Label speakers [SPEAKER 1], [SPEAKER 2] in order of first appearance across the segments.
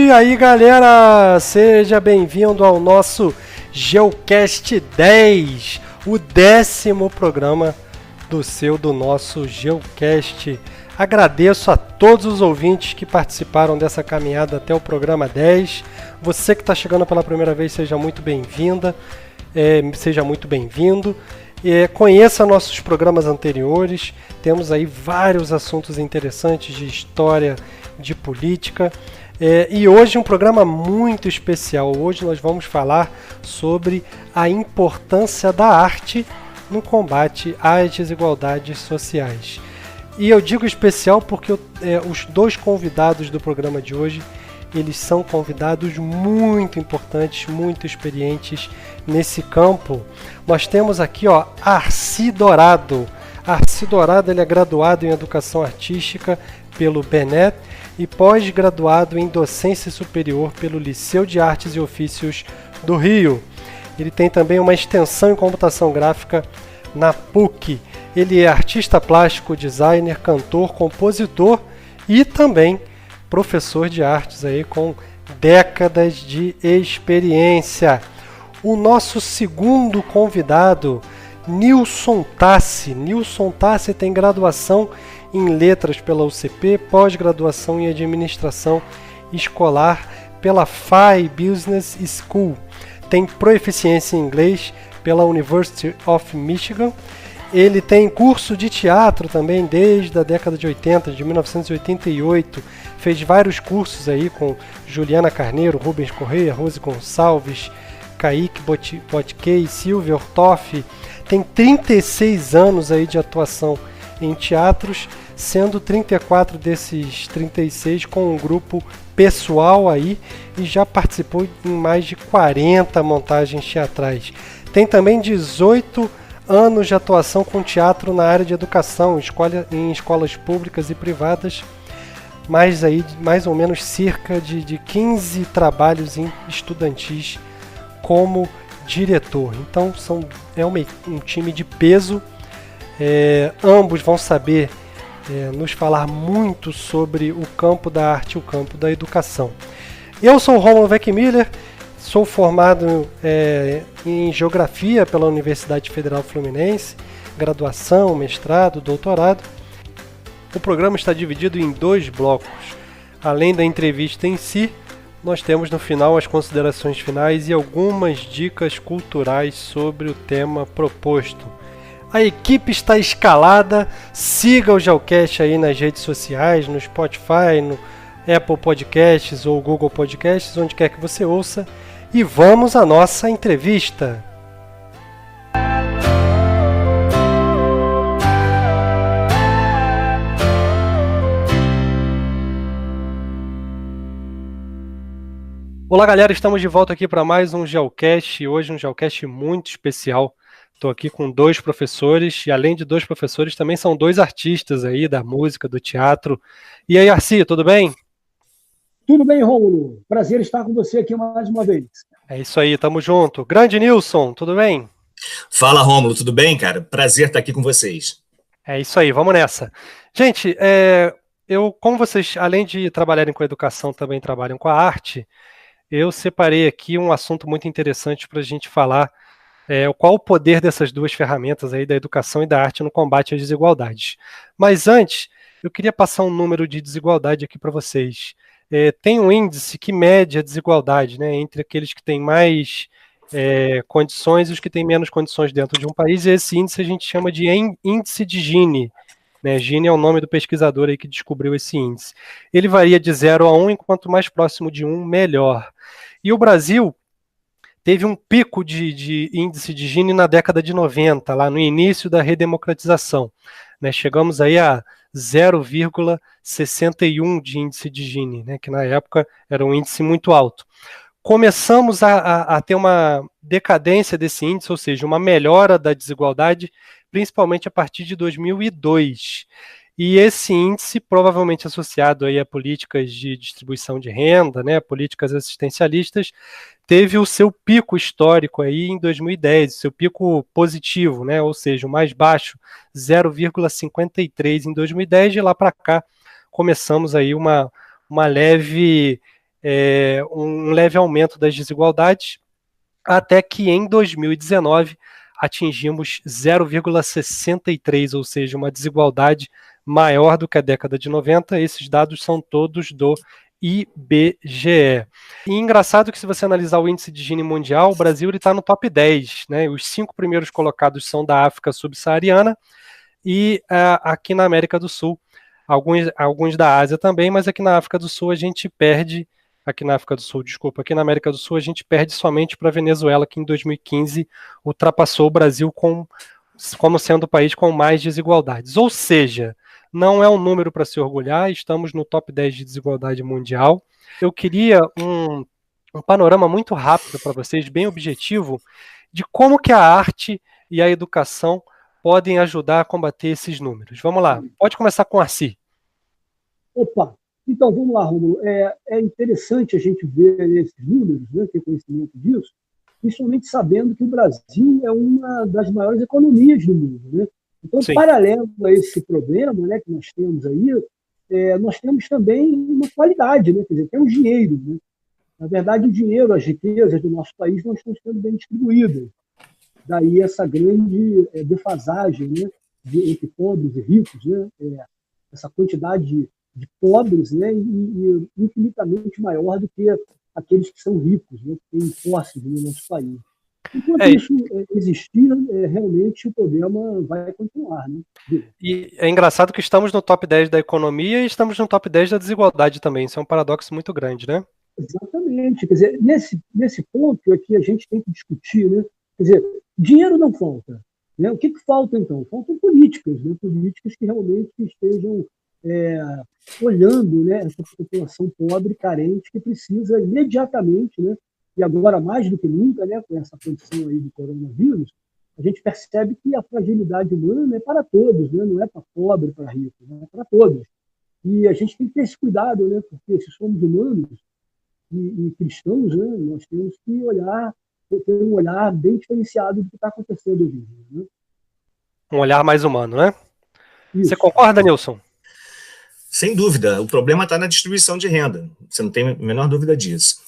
[SPEAKER 1] E aí galera, seja bem-vindo ao nosso Geocast 10, o 10º programa do nosso Geocast. Agradeço a todos os ouvintes que participaram dessa caminhada até o programa 10. Você que está chegando pela primeira vez, seja muito bem-vinda, seja muito bem-vindo. Conheça nossos programas anteriores, temos aí vários assuntos interessantes de história, de política. E hoje um programa muito especial. Hoje nós vamos falar sobre a importância da arte no combate às desigualdades sociais. E eu digo especial porque os dois convidados do programa de hoje, eles são convidados muito importantes, muito experientes nesse campo. Nós temos aqui, Arci Dourado. Arci Dourado, ele é graduado em Educação Artística pelo BNET e pós-graduado em Docência Superior pelo Liceu de Artes e Ofícios do Rio. Ele tem também uma extensão em Computação Gráfica na PUC. Ele é artista plástico, designer, cantor, compositor e também professor de artes aí com décadas de experiência. O nosso segundo convidado, Nilson Tassi. Nilson Tassi tem graduação em Letras pela UCP, pós-graduação em Administração Escolar pela FAI Business School. Tem proeficiência em inglês pela University of Michigan. Ele tem curso de teatro também desde a década de 80, de 1988. Fez vários cursos aí com Juliana Carneiro, Rubens Correia, Rose Gonçalves, Kaique Botquei, Silvia Ortoff. Tem 36 anos aí de atuação em teatros, sendo 34 desses 36 com um grupo pessoal aí, e já participou em mais de 40 montagens teatrais. Tem também 18 anos de atuação com teatro na área de educação, em escolas públicas e privadas, mais ou menos cerca de 15 trabalhos estudantis como diretor. Então é um time de peso. Ambos vão saber nos falar muito sobre o campo da arte e o campo da educação. Eu sou o Rômulo Weckmiller, sou formado em Geografia pela Universidade Federal Fluminense, graduação, mestrado, doutorado. O programa está dividido em 2 blocos. Além da entrevista em si, nós temos no final as considerações finais e algumas dicas culturais sobre o tema proposto. A equipe está escalada, siga o Geocast aí nas redes sociais, no Spotify, no Apple Podcasts ou Google Podcasts, onde quer que você ouça, e vamos à nossa entrevista. Olá galera, estamos de volta aqui para mais um Geocast, e hoje um Geocast muito especial. Estou aqui com 2 professores, e além de 2 professores, também são 2 artistas aí da música, do teatro. E aí, Arci, tudo bem?
[SPEAKER 2] Tudo bem, Rômulo. Prazer estar com você aqui mais uma vez.
[SPEAKER 1] É isso aí, tamo junto. Grande Nilson, tudo bem?
[SPEAKER 3] Fala, Rômulo, tudo bem, cara? Prazer estar aqui com vocês.
[SPEAKER 1] É isso aí, vamos nessa. Gente, como vocês, além de trabalharem com educação, também trabalham com a arte, eu separei aqui um assunto muito interessante para a gente falar. Qual o poder dessas 2 ferramentas aí, da educação e da arte, no combate às desigualdades. Mas antes, eu queria passar um número de desigualdade aqui para vocês. Tem um índice que mede a desigualdade, né, entre aqueles que têm mais condições e os que têm menos condições dentro de um país, e esse índice a gente chama de índice de Gini. Né? Gini é o nome do pesquisador aí que descobriu esse índice. Ele varia de 0 a 1, e quanto mais próximo de 1, melhor. E o Brasil teve um pico de índice de Gini na década de 90, lá no início da redemocratização. Né? Chegamos aí a 0,61 de índice de Gini, né? Que na época era um índice muito alto. Começamos a ter uma decadência desse índice, ou seja, uma melhora da desigualdade, principalmente a partir de 2002. E esse índice, provavelmente associado aí a políticas de distribuição de renda, né, políticas assistencialistas, teve o seu pico histórico aí em 2010, seu pico positivo, né, ou seja, o mais baixo, 0,53 em 2010, de lá para cá começamos aí uma leve um leve aumento das desigualdades, até que em 2019 atingimos 0,63, ou seja, uma desigualdade maior do que a década de 90. Esses dados são todos do IBGE. E engraçado que, se você analisar o índice de Gini mundial, o Brasil está no top 10, né? Os 5 primeiros colocados são da África subsaariana e aqui na América do Sul, alguns da Ásia também, mas aqui na África do Sul a gente perde, aqui na América do Sul a gente perde somente para a Venezuela, que em 2015 ultrapassou o Brasil como sendo o país com mais desigualdades. Ou seja, não é um número para se orgulhar, estamos no top 10 de desigualdade mundial. Eu queria um panorama muito rápido para vocês, bem objetivo, de como que a arte e a educação podem ajudar a combater esses números. Vamos lá, pode começar com o Arci.
[SPEAKER 2] Opa, então vamos lá, Rômulo. É interessante a gente ver esses números, né, ter conhecimento disso, principalmente sabendo que o Brasil é uma das maiores economias do mundo, né? Então,
[SPEAKER 1] Sim.
[SPEAKER 2] Paralelo a esse problema, né, que nós temos aí, nós temos também uma qualidade, né? Quer dizer, temos dinheiro, né? Na verdade, o dinheiro, as riquezas do nosso país não estão sendo bem distribuídas. Daí essa grande defasagem, né, entre pobres e ricos, né? Essa quantidade de pobres, né, e infinitamente maior do que aqueles que são ricos, né, que têm posses no nosso país. Enquanto isso existir, realmente o problema vai continuar. Né?
[SPEAKER 1] E é engraçado que estamos no top 10 da economia e estamos no top 10 da desigualdade também. Isso é um paradoxo muito grande, né?
[SPEAKER 2] Exatamente. Quer dizer, nesse ponto é que a gente tem que discutir. Né? Quer dizer, dinheiro não falta. Né? O que falta, então? Faltam políticas, né? Políticas que realmente estejam olhando, né, essa população pobre, carente, que precisa imediatamente, né, e agora mais do que nunca, né, com essa condição aí do coronavírus, a gente percebe que a fragilidade humana é para todos, né, não é para pobre, para rico, né, é para todos. E a gente tem que ter esse cuidado, né, porque se somos humanos e cristãos, né, nós temos que ter um olhar bem diferenciado do que está acontecendo hoje em dia. Né?
[SPEAKER 1] Um olhar mais humano, né?
[SPEAKER 2] Isso.
[SPEAKER 1] Você concorda, Nilson?
[SPEAKER 3] Sem dúvida, o problema está na distribuição de renda, você não tem a menor dúvida disso.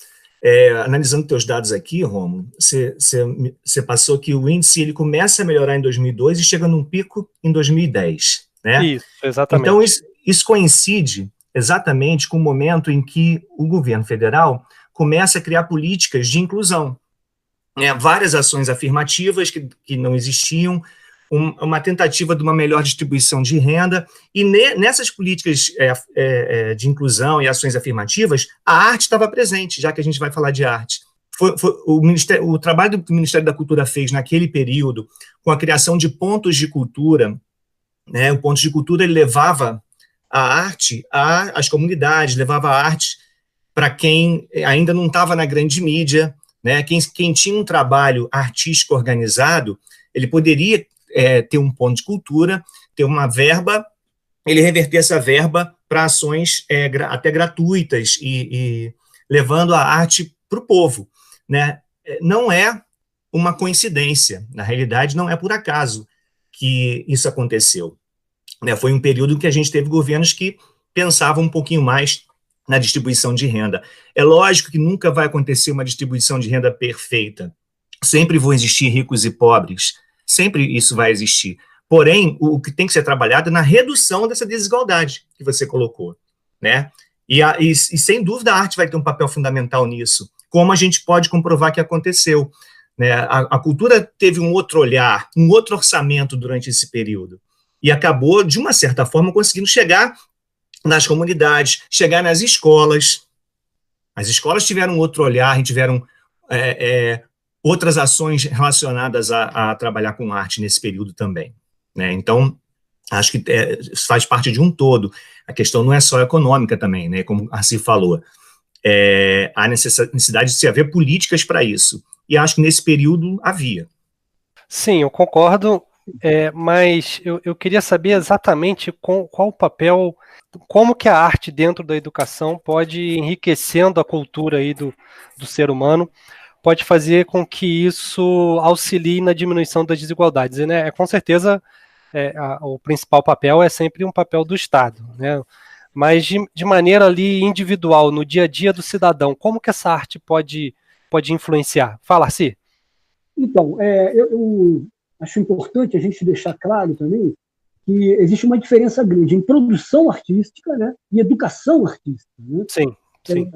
[SPEAKER 3] Analisando teus dados aqui, Romulo, você passou que o índice ele começa a melhorar em 2002 e chega num pico em 2010, né?
[SPEAKER 1] Isso, exatamente.
[SPEAKER 3] Então, isso coincide exatamente com o momento em que o governo federal começa a criar políticas de inclusão. Várias ações afirmativas que não existiam, uma tentativa de uma melhor distribuição de renda, e nessas políticas de inclusão e ações afirmativas, a arte estava presente, já que a gente vai falar de arte. O trabalho que o Ministério da Cultura fez naquele período, com a criação de pontos de cultura, né, o ponto de cultura ele levava a arte às comunidades, levava a arte para quem ainda não estava na grande mídia, né, quem tinha um trabalho artístico organizado, ele poderia ter um ponto de cultura, ter uma verba, ele reverter essa verba para ações até gratuitas e levando a arte para o povo. Né? Não é uma coincidência, na realidade não é por acaso que isso aconteceu. Né? Foi um período em que a gente teve governos que pensavam um pouquinho mais na distribuição de renda. É lógico que nunca vai acontecer uma distribuição de renda perfeita. Sempre vão existir ricos e pobres, sempre isso vai existir. Porém, o que tem que ser trabalhado é na redução dessa desigualdade que você colocou, né? E sem dúvida a arte vai ter um papel fundamental nisso, como a gente pode comprovar que aconteceu. Né? A cultura teve um outro olhar, um outro orçamento durante esse período, e acabou, de uma certa forma, conseguindo chegar nas comunidades, chegar nas escolas. As escolas tiveram outro olhar e tiveram outras ações relacionadas a trabalhar com arte nesse período também. Né? Então, acho que faz parte de um todo. A questão não é só econômica também, né? Como a Arci falou. Há necessidade de se haver políticas para isso. E acho que nesse período havia.
[SPEAKER 1] Sim, eu concordo, mas eu queria saber exatamente qual o papel, como que a arte dentro da educação pode, enriquecendo a cultura aí do ser humano, pode fazer com que isso auxilie na diminuição das desigualdades. Né? Com certeza, o principal papel é sempre um papel do Estado, né? mas de maneira ali individual, no dia a dia do cidadão, como que essa arte pode influenciar? Fala, Arci.
[SPEAKER 2] Então, eu acho importante a gente deixar claro também que existe uma diferença grande em produção artística, né, e educação artística. Né?
[SPEAKER 1] Sim, sim.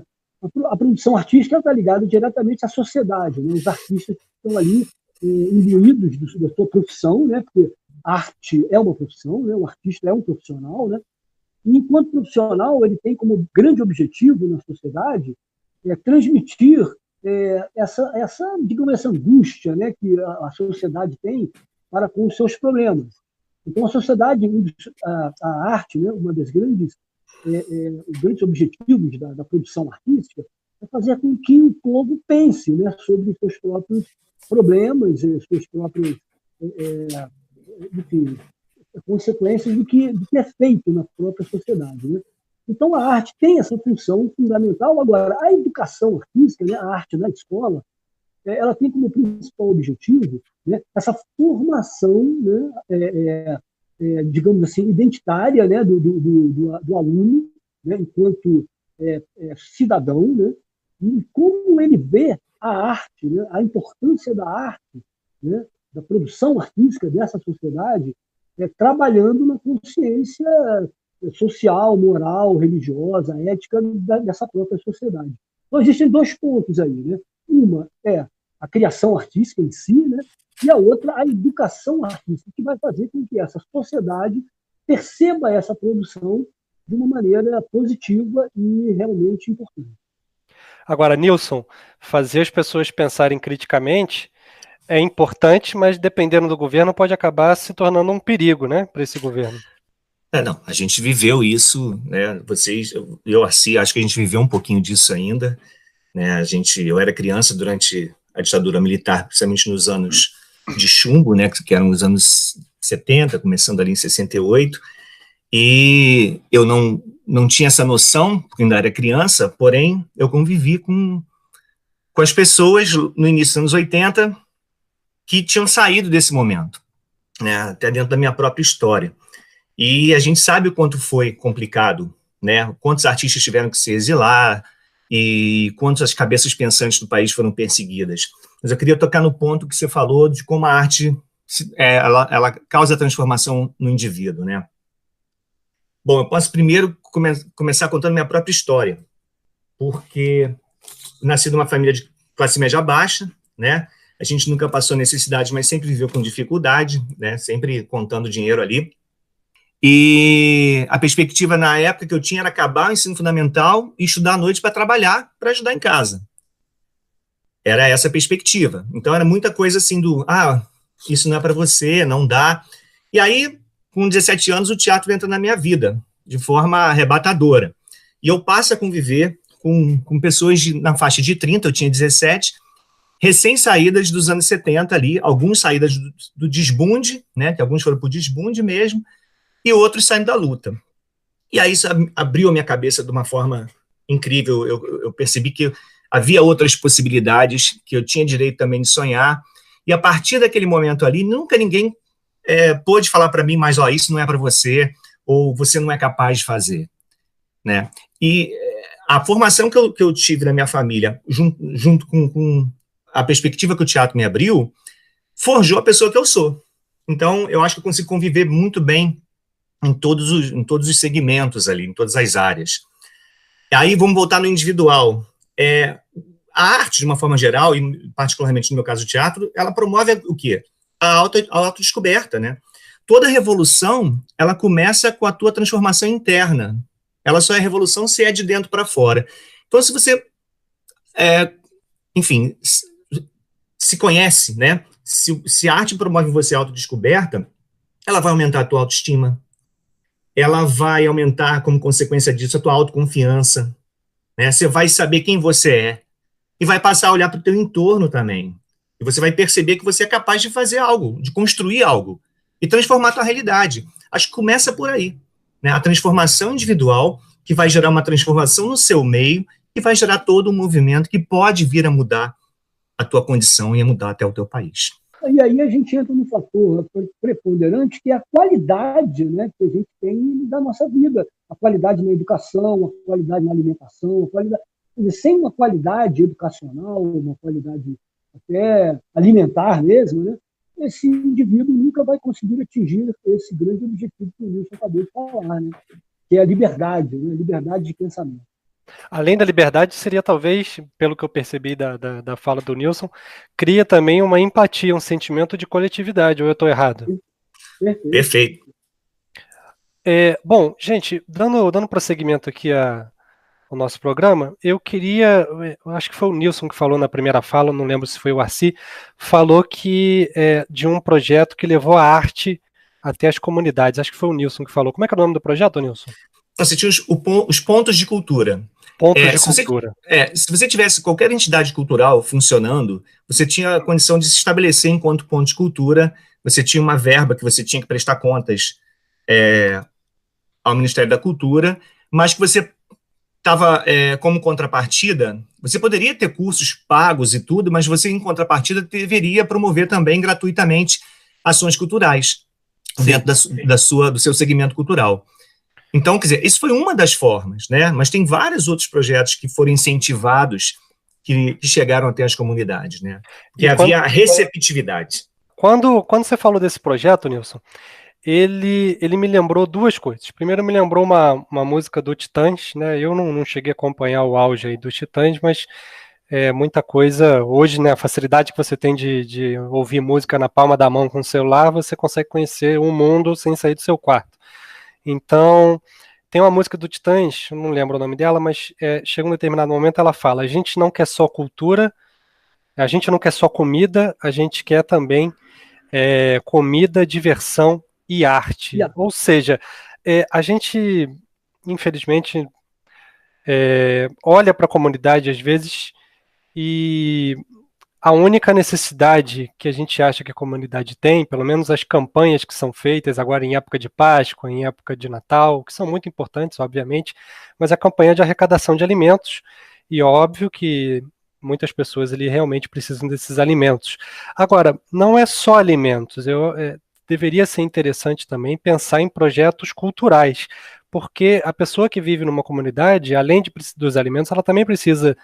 [SPEAKER 2] A produção artística está ligada diretamente à sociedade, né? Os artistas estão ali imbuídos da sua profissão, né? Porque a arte é uma profissão, né? O artista é um profissional, né? E, enquanto profissional, ele tem como grande objetivo na sociedade transmitir digamos, essa angústia, né, que a sociedade tem para com os seus problemas. Então, a sociedade, a arte, né, uma das grandes os grandes objetivos da produção artística é fazer com que o povo pense, né, sobre seus próprios problemas, suas próprias enfim, consequências do que é feito na própria sociedade. Né? Então, a arte tem essa função fundamental. Agora, a educação artística, né, a arte na escola, ela tem como principal objetivo, né, essa formação, né, digamos assim, identitária, né, do aluno, né, enquanto cidadão, né, e como ele vê a arte, né, a importância da arte, né, da produção artística dessa sociedade, trabalhando na consciência social, moral, religiosa, ética dessa própria sociedade. Então, existem dois pontos aí. Né? Uma é a criação artística em si, né? E a outra, a educação artística, que vai fazer com que essa sociedade perceba essa produção de uma maneira positiva e realmente importante.
[SPEAKER 1] Agora, Nilson, fazer as pessoas pensarem criticamente é importante, mas dependendo do governo pode acabar se tornando um perigo, né, para esse governo.
[SPEAKER 3] Não, a gente viveu isso, né, vocês, eu Arci, acho que a gente viveu um pouquinho disso ainda, né, eu era criança durante a ditadura militar, principalmente nos anos de chumbo, né, que eram os anos 70, começando ali em 68, e eu não tinha essa noção, porque ainda era criança, porém eu convivi com as pessoas no início dos anos 80 que tinham saído desse momento, né, até dentro da minha própria história. E a gente sabe o quanto foi complicado, né, quantos artistas tiveram que se exilar e quantas cabeças pensantes do país foram perseguidas. Mas eu queria tocar no ponto que você falou de como a arte ela causa transformação no indivíduo, né? Bom, eu posso primeiro começar contando minha própria história, porque nasci numa família de classe média baixa, né? A gente nunca passou necessidade, mas sempre viveu com dificuldade, né? Sempre contando dinheiro ali. E a perspectiva na época que eu tinha era acabar o ensino fundamental e estudar à noite para trabalhar, para ajudar em casa. Era essa a perspectiva. Então era muita coisa assim isso não é para você, não dá. E aí, com 17 anos, o teatro entra na minha vida, de forma arrebatadora. E eu passo a conviver com pessoas na faixa de 30, eu tinha 17, recém-saídas dos anos 70 ali, alguns saídas do desbunde, né, que alguns foram para o desbunde mesmo, e outros saindo da luta. E aí isso abriu a minha cabeça de uma forma incrível. Eu percebi que havia outras possibilidades, que eu tinha direito também de sonhar, e a partir daquele momento ali, nunca ninguém pôde falar para mim, mas isso não é para você, ou você não é capaz de fazer. Né? E a formação que eu tive na minha família, junto com a perspectiva que o teatro me abriu, forjou a pessoa que eu sou. Então, eu acho que eu consigo conviver muito bem em todos os segmentos ali, em todas as áreas. E aí, vamos voltar no individual. A arte, de uma forma geral, e particularmente no meu caso o teatro, ela promove o quê? A autodescoberta, né? Toda revolução, ela começa com a tua transformação interna. Ela só é revolução se é de dentro para fora. Então, se você, enfim, se conhece, né? Se a arte promove em você a autodescoberta, ela vai aumentar a tua autoestima, ela vai aumentar, como consequência disso, a tua autoconfiança, né? Você vai saber quem você é e vai passar a olhar para o teu entorno também. E você vai perceber que você é capaz de fazer algo, de construir algo e transformar a tua realidade. Acho que começa por aí, né? A transformação individual, que vai gerar uma transformação no seu meio e vai gerar todo um movimento que pode vir a mudar a tua condição e a mudar até o teu país.
[SPEAKER 2] E aí a gente entra no fator preponderante, que é a qualidade, né, que a gente tem da nossa vida. A qualidade na educação, a qualidade na alimentação, a qualidade... Quer dizer, sem uma qualidade educacional, uma qualidade até alimentar mesmo, né, esse indivíduo nunca vai conseguir atingir esse grande objetivo que o Nilson acabou de falar, né, que é a liberdade, né, liberdade de pensamento.
[SPEAKER 1] Além da liberdade, seria talvez, pelo que eu percebi da fala do Nilson, cria também uma empatia, um sentimento de coletividade, ou eu estou errado?
[SPEAKER 3] Perfeito.
[SPEAKER 1] Bom, gente, dando prosseguimento aqui ao nosso programa, eu acho que foi o Nilson que falou na primeira fala, não lembro se foi o Arci, falou de um projeto que levou a arte até as comunidades, acho que foi o Nilson que falou. Como é que é o nome do projeto, Nilson?
[SPEAKER 3] Então, você tinha os pontos de cultura.
[SPEAKER 1] Pontos de cultura.
[SPEAKER 3] Se você tivesse qualquer entidade cultural funcionando, você tinha a condição de se estabelecer enquanto ponto de cultura, você tinha uma verba que você tinha que prestar contas ao Ministério da Cultura, mas que você estava como contrapartida, você poderia ter cursos pagos e tudo, mas você, em contrapartida, deveria promover também gratuitamente ações culturais dentro do seu segmento cultural. Então, quer dizer, isso foi uma das formas, né? Mas tem vários outros projetos que foram incentivados, que chegaram até as comunidades, né? Que havia receptividade.
[SPEAKER 1] Quando você falou desse projeto, Nilson, ele me lembrou duas coisas. Primeiro, me lembrou uma música do Titãs, né? Eu não cheguei a acompanhar o auge aí do Titãs, mas muita coisa. Hoje, né, a facilidade que você tem de ouvir música na palma da mão com o celular, você consegue conhecer o mundo sem sair do seu quarto. Então, tem uma música do Titãs, eu não lembro o nome dela, mas chega um determinado momento ela fala: a gente não quer só cultura, a gente não quer só comida, a gente quer também comida, diversão e arte. Ou seja, a gente, infelizmente, olha para a comunidade às vezes e a única necessidade que a gente acha que a comunidade tem, pelo menos as campanhas que são feitas agora em época de Páscoa, em época de Natal, que são muito importantes, obviamente, mas a campanha de arrecadação de alimentos, e óbvio que muitas pessoas ali realmente precisam desses alimentos. Agora, não é só alimentos, deveria ser interessante também pensar em projetos culturais, porque a pessoa que vive numa comunidade, além dos alimentos, ela também precisa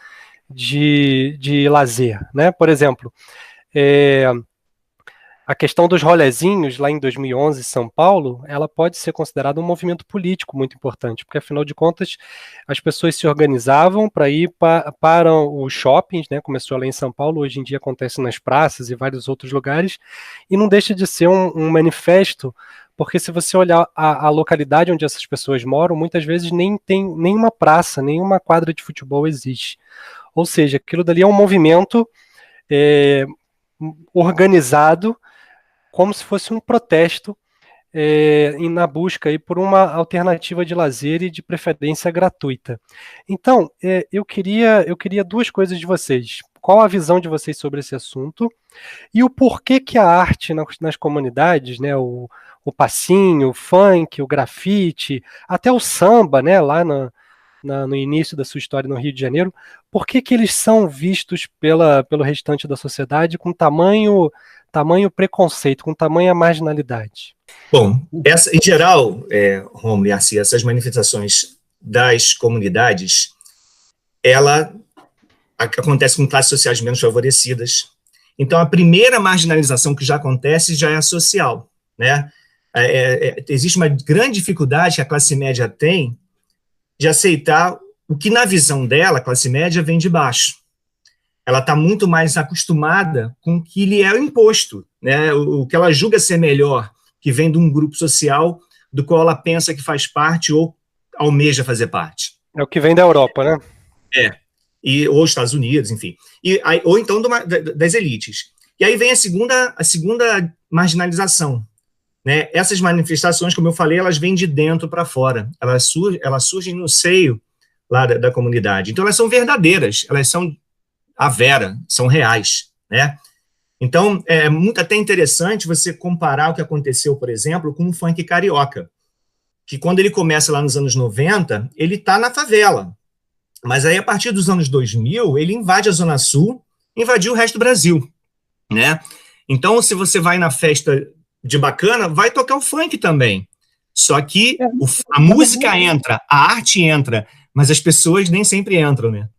[SPEAKER 1] de lazer, né? Por exemplo, a questão dos rolezinhos lá em 2011 em São Paulo, ela pode ser considerada um movimento político muito importante, porque afinal de contas as pessoas se organizavam para ir para os shoppings, né? Começou lá em São Paulo, hoje em dia acontece nas praças e vários outros lugares, e não deixa de ser um manifesto, porque se você olhar a localidade onde essas pessoas moram, muitas vezes nem tem nenhuma praça, nenhuma quadra de futebol existe. Ou seja, aquilo dali é um movimento organizado, como se fosse um protesto na busca aí por uma alternativa de lazer e de preferência gratuita. Então, eu queria duas coisas de vocês. Qual a visão de vocês sobre esse assunto e o porquê que a arte nas comunidades, né, o passinho, o funk, o grafite, até o samba, né, lá no início da sua história no Rio de Janeiro, por que eles são vistos pelo restante da sociedade com tamanho preconceito, com tamanha marginalidade?
[SPEAKER 3] Bom, em geral, Romulo e Arci, essas manifestações das comunidades, ela acontece com classes sociais menos favorecidas. Então, a primeira marginalização que já acontece já é social, né? Existe uma grande dificuldade que a classe média tem de aceitar o que, na visão dela, a classe média vem de baixo. Ela está muito mais acostumada com o que lhe é imposto, né? O que ela julga ser melhor, que vem de um grupo social do qual ela pensa que faz parte ou almeja fazer parte.
[SPEAKER 1] É o que vem da Europa, né?
[SPEAKER 3] Ou Estados Unidos, enfim. Ou então das elites. E aí vem a segunda marginalização, né? Essas manifestações, como eu falei, elas vêm de dentro para fora. Elas surgem no seio lá da comunidade. Então, elas são verdadeiras, elas são a vera, são reais, né? Então, é muito até interessante você comparar o que aconteceu, por exemplo, com o funk carioca, que quando ele começa lá nos anos 90, ele está na favela. Mas aí, a partir dos anos 2000, ele invade a Zona Sul, invadiu o resto do Brasil, né? Então, se você vai na festa de bacana, vai tocar o funk também. Só que a música entra, a arte entra, mas as pessoas nem sempre entram, né?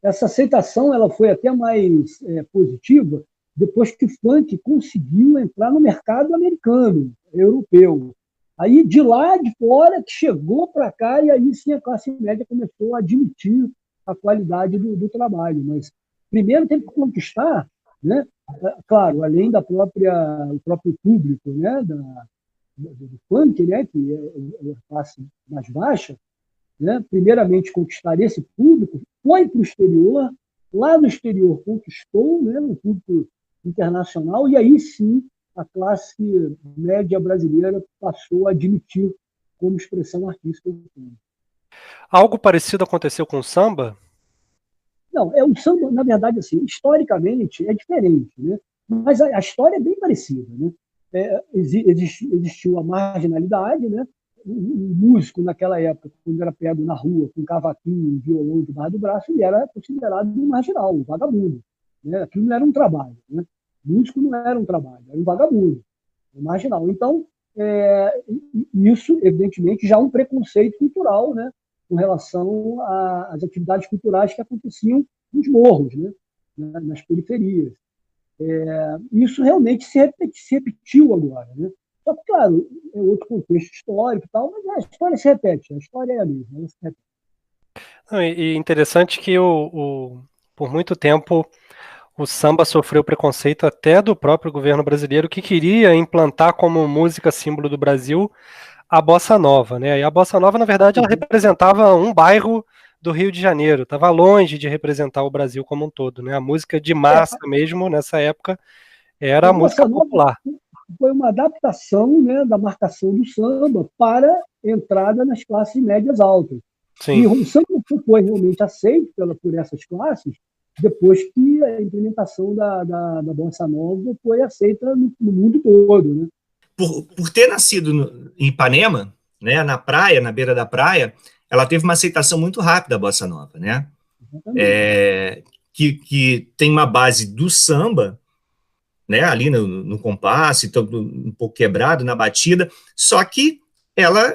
[SPEAKER 2] Essa aceitação ela foi até mais positiva depois que o funk conseguiu entrar no mercado americano, europeu. Aí, de lá de fora, que chegou para cá, e aí sim a classe média começou a admitir a qualidade do trabalho. Mas primeiro tem que conquistar, né? Claro, além do próprio público, né? Do funk, né? Que é a classe mais baixa, né? Primeiramente conquistar esse público, foi para o exterior, lá no exterior conquistou, né? O público internacional, e aí sim a classe média brasileira passou a admitir como expressão artística.
[SPEAKER 1] Algo parecido aconteceu com o samba?
[SPEAKER 2] Não, o samba, na verdade, assim, historicamente é diferente, né? Mas a história é bem parecida, né? Existiu a marginalidade, né? O músico naquela época, quando era pego na rua com cavaquinho, violão debaixo do braço, ele era considerado um marginal, um vagabundo, né? Aquilo não era um trabalho, né? Músico não era um trabalho, era um vagabundo, um marginal. Então, isso, evidentemente, já é um preconceito cultural, né? Com relação às atividades culturais que aconteciam nos morros, né? Nas periferias. Isso realmente se repetiu agora, né? Só que, claro, é outro contexto histórico e tal, mas a história se repete, a história é a mesma, ela se repete.
[SPEAKER 1] Não, e interessante que por muito tempo o samba sofreu preconceito até do próprio governo brasileiro, que queria implantar como música símbolo do Brasil a bossa nova, né? E a bossa nova, na verdade, ela representava um bairro do Rio de Janeiro, estava longe de representar o Brasil como um todo, né? A música de massa mesmo, nessa época, era a música popular.
[SPEAKER 2] Foi uma adaptação, né, da marcação do samba para entrada nas classes médias altas.
[SPEAKER 1] Sim.
[SPEAKER 2] E o samba foi realmente aceito por essas classes depois que a implementação da bossa nova foi aceita no mundo todo, né?
[SPEAKER 3] Por ter nascido em Ipanema, né, na praia, na beira da praia, ela teve uma aceitação muito rápida da bossa nova, né? Que tem uma base do samba, né, ali no compasso, então, um pouco quebrado na batida, só que ela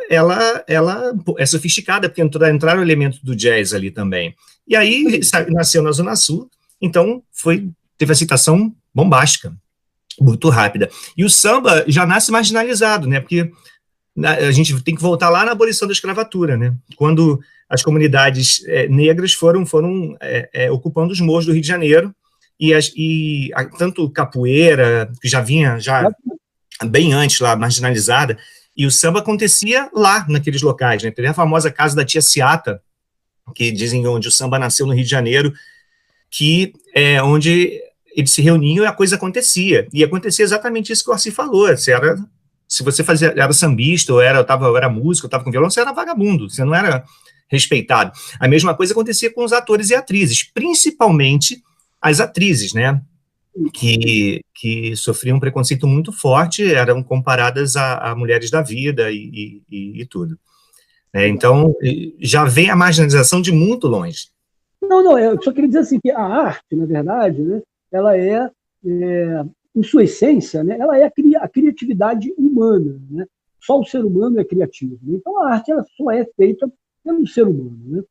[SPEAKER 3] é sofisticada, porque entraram elementos do jazz ali também. E aí nasceu na Zona Sul, então teve a aceitação bombástica, muito rápida. E o samba já nasce marginalizado, né, porque a gente tem que voltar lá na abolição da escravatura, né, quando as comunidades negras foram ocupando os morros do Rio de Janeiro, e tanto capoeira, que já vinha bem antes lá, marginalizada, e o samba acontecia lá, naqueles locais, né? Teve a famosa casa da tia Ciata, que dizem onde o samba nasceu no Rio de Janeiro, que é onde eles se reuniam e a coisa acontecia. E acontecia exatamente isso que o Arci falou. Se você era sambista, ou era músico, ou estava com violão, você era vagabundo, você não era respeitado. A mesma coisa acontecia com os atores e atrizes, principalmente as atrizes, né, que sofriam um preconceito muito forte, eram comparadas a mulheres da vida e tudo. Então, já vem a marginalização de muito longe.
[SPEAKER 2] Não, eu só queria dizer assim, que a arte, na verdade, né, ela em sua essência, né, ela é a criatividade humana, né? Só o ser humano é criativo. Né? Então, a arte ela só é feita pelo ser humano. Né?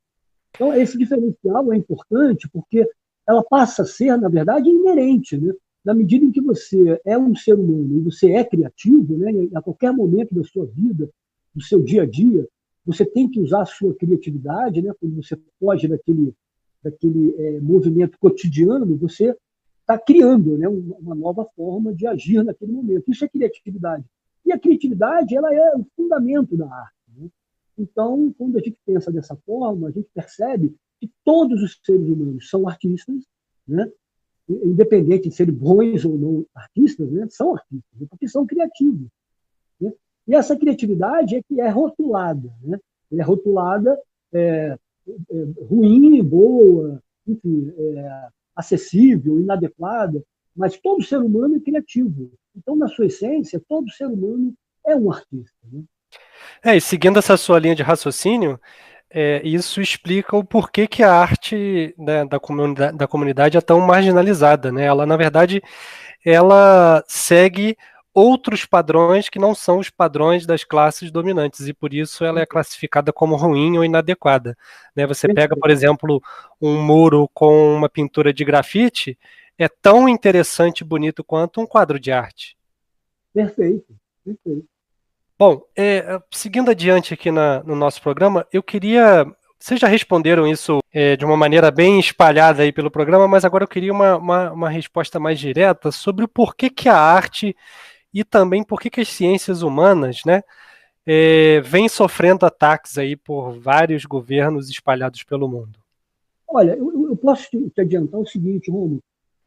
[SPEAKER 2] Então, esse diferencial é importante porque ela passa a ser, na verdade, inerente, né? Na medida em que você é um ser humano e você é criativo, né? A qualquer momento da sua vida, do seu dia a dia, você tem que usar a sua criatividade, né? Quando você foge daquele movimento cotidiano, você está criando, né? Uma nova forma de agir naquele momento. Isso é criatividade. E a criatividade ela é o fundamento da arte. Né? Então, quando a gente pensa dessa forma, a gente percebe que todos os seres humanos são artistas, né? Independente de serem bons ou não artistas, né? São artistas, né? Porque são criativos. Né? E essa criatividade é que é rotulada. Né? É rotulada ruim, boa, enfim, acessível, inadequada, mas todo ser humano é criativo. Então, na sua essência, todo ser humano é um artista. Né?
[SPEAKER 1] E seguindo essa sua linha de raciocínio, isso explica o porquê que a arte, né, da comunidade é tão marginalizada, né? Ela, na verdade, ela segue outros padrões que não são os padrões das classes dominantes, e por isso ela é classificada como ruim ou inadequada, né? Você pega, por exemplo, um muro com uma pintura de grafite, é tão interessante e bonito quanto um quadro de arte.
[SPEAKER 2] Perfeito, perfeito.
[SPEAKER 1] Bom, seguindo adiante aqui no nosso programa, eu queria... Vocês já responderam isso de uma maneira bem espalhada aí pelo programa, mas agora eu queria uma resposta mais direta sobre o porquê que a arte e também porquê que as ciências humanas, né, vêm sofrendo ataques aí por vários governos espalhados pelo mundo.
[SPEAKER 2] Olha, eu posso te adiantar o seguinte, Romulo.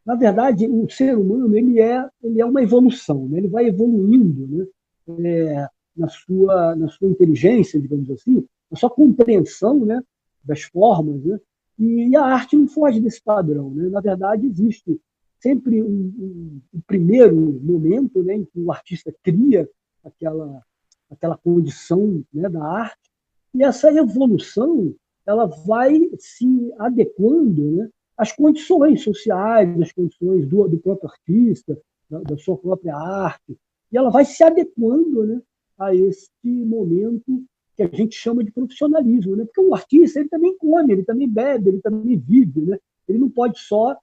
[SPEAKER 2] Na verdade, o ser humano ele é uma evolução, né? Ele vai evoluindo, né? Na sua inteligência, digamos assim, na sua compreensão, né? Das formas, né? E a arte não foge desse padrão, né? Na verdade, existe sempre um primeiro momento, né? Em que o artista cria aquela condição, né? Da arte, e essa evolução ela vai se adequando, né? As condições sociais, as condições do próprio artista, da sua própria arte, e ela vai se adequando, né, a esse momento que a gente chama de profissionalismo, né? Porque o artista ele também come, ele também bebe, ele também vive, né? Ele não pode só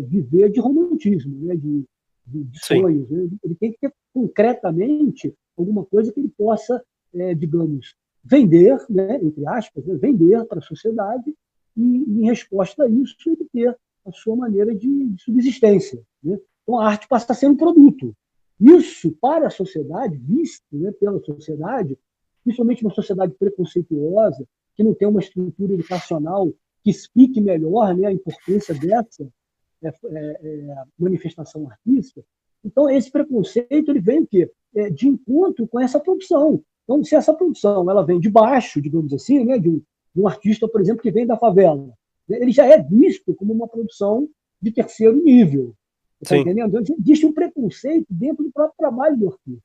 [SPEAKER 2] viver de romantismo, né? De sonhos, né? Ele tem que ter concretamente alguma coisa que ele possa, digamos, vender, né, entre aspas, né, vender para a sociedade e, em resposta a isso, ele ter a sua maneira de subsistência, né? Então, a arte passa a ser um produto. Isso, para a sociedade, visto, né, pela sociedade, principalmente uma sociedade preconceituosa, que não tem uma estrutura educacional que explique melhor, né, a importância dessa manifestação artística. Então, esse preconceito ele vem o quê? De encontro com essa produção. Então, se essa produção ela vem de baixo, digamos assim, né, de um artista, por exemplo, que vem da favela, né, ele já é visto como uma produção de terceiro nível. Está entendendo? Então, existe um preconceito dentro do próprio trabalho do artista.